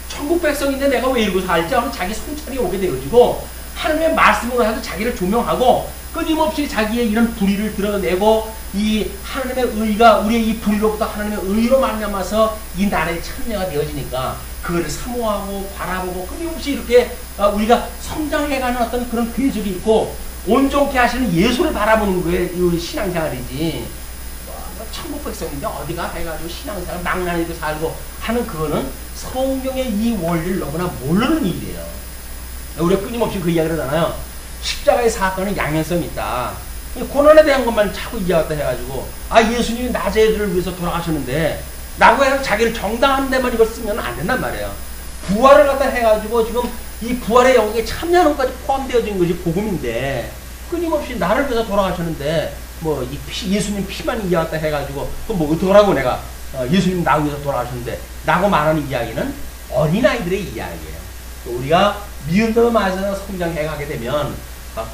천국 백성인데 내가 왜 이러고 살지 하면 자기 성찰이 오게 되어지고 하나님의 말씀으로 해서 자기를 조명하고 끊임없이 자기의 이런 불의를 드러내고 이 하나님의 의가 우리의 이 불의로부터 하나님의 의로 말미암아서 이 나라의 참여가 되어지니까 그거를 사모하고 바라보고 끊임없이 이렇게 우리가 성장해가는 어떤 그런 궤적이 있고 온전케 하시는 예수를 바라보는 거에 우리 신앙생활이지. 천국 백성인데 어디가 해가지고 신앙생활 망나니도 살고 하는 그거는 성경의 이 원리를 너무나 모르는 일이에요. 우리가 끊임없이 그 이야기를 하잖아요. 십자가의 사건은 양면성이 있다. 고난에 대한 것만 자꾸 이야기하다 해가지고 예수님이 나제들을 위해서 돌아가셨는데 라고 해서 자기를 정당한 데만 이걸 쓰면 안 된단 말이에요. 부활을 갖다 해가지고 지금 이 부활의 영역에 참여하는 것까지 포함되어진 것이 복음인데 끊임없이 나를 위해서 돌아가셨는데 뭐 이 예수님 피만 이야기했다 해가지고 또 뭐 어떡하라고 내가 예수님 나를 위해서 돌아가셨는데 라고 말하는 이야기는 어린아이들의 이야기예요. 우리가 믿음으로 말해서 성장해가게 되면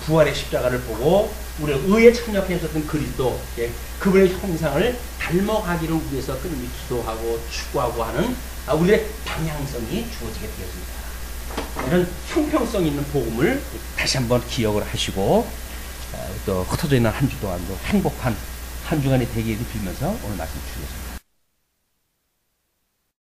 부활의 십자가를 보고 우리가 의에 참여했었던 그리스도 그분의 형상을 닮아가기를 위해서 끊임없이 기도하고 추구하고 하는 우리의 방향성이 주어지게 되었습니다. 이런 형평성 있는 복음을 다시 한번 기억을 하시고 또 흩어져 있는 한 주 동안도 행복한 한 주간이 되기를 빌면서 오늘 말씀 주겠습니다.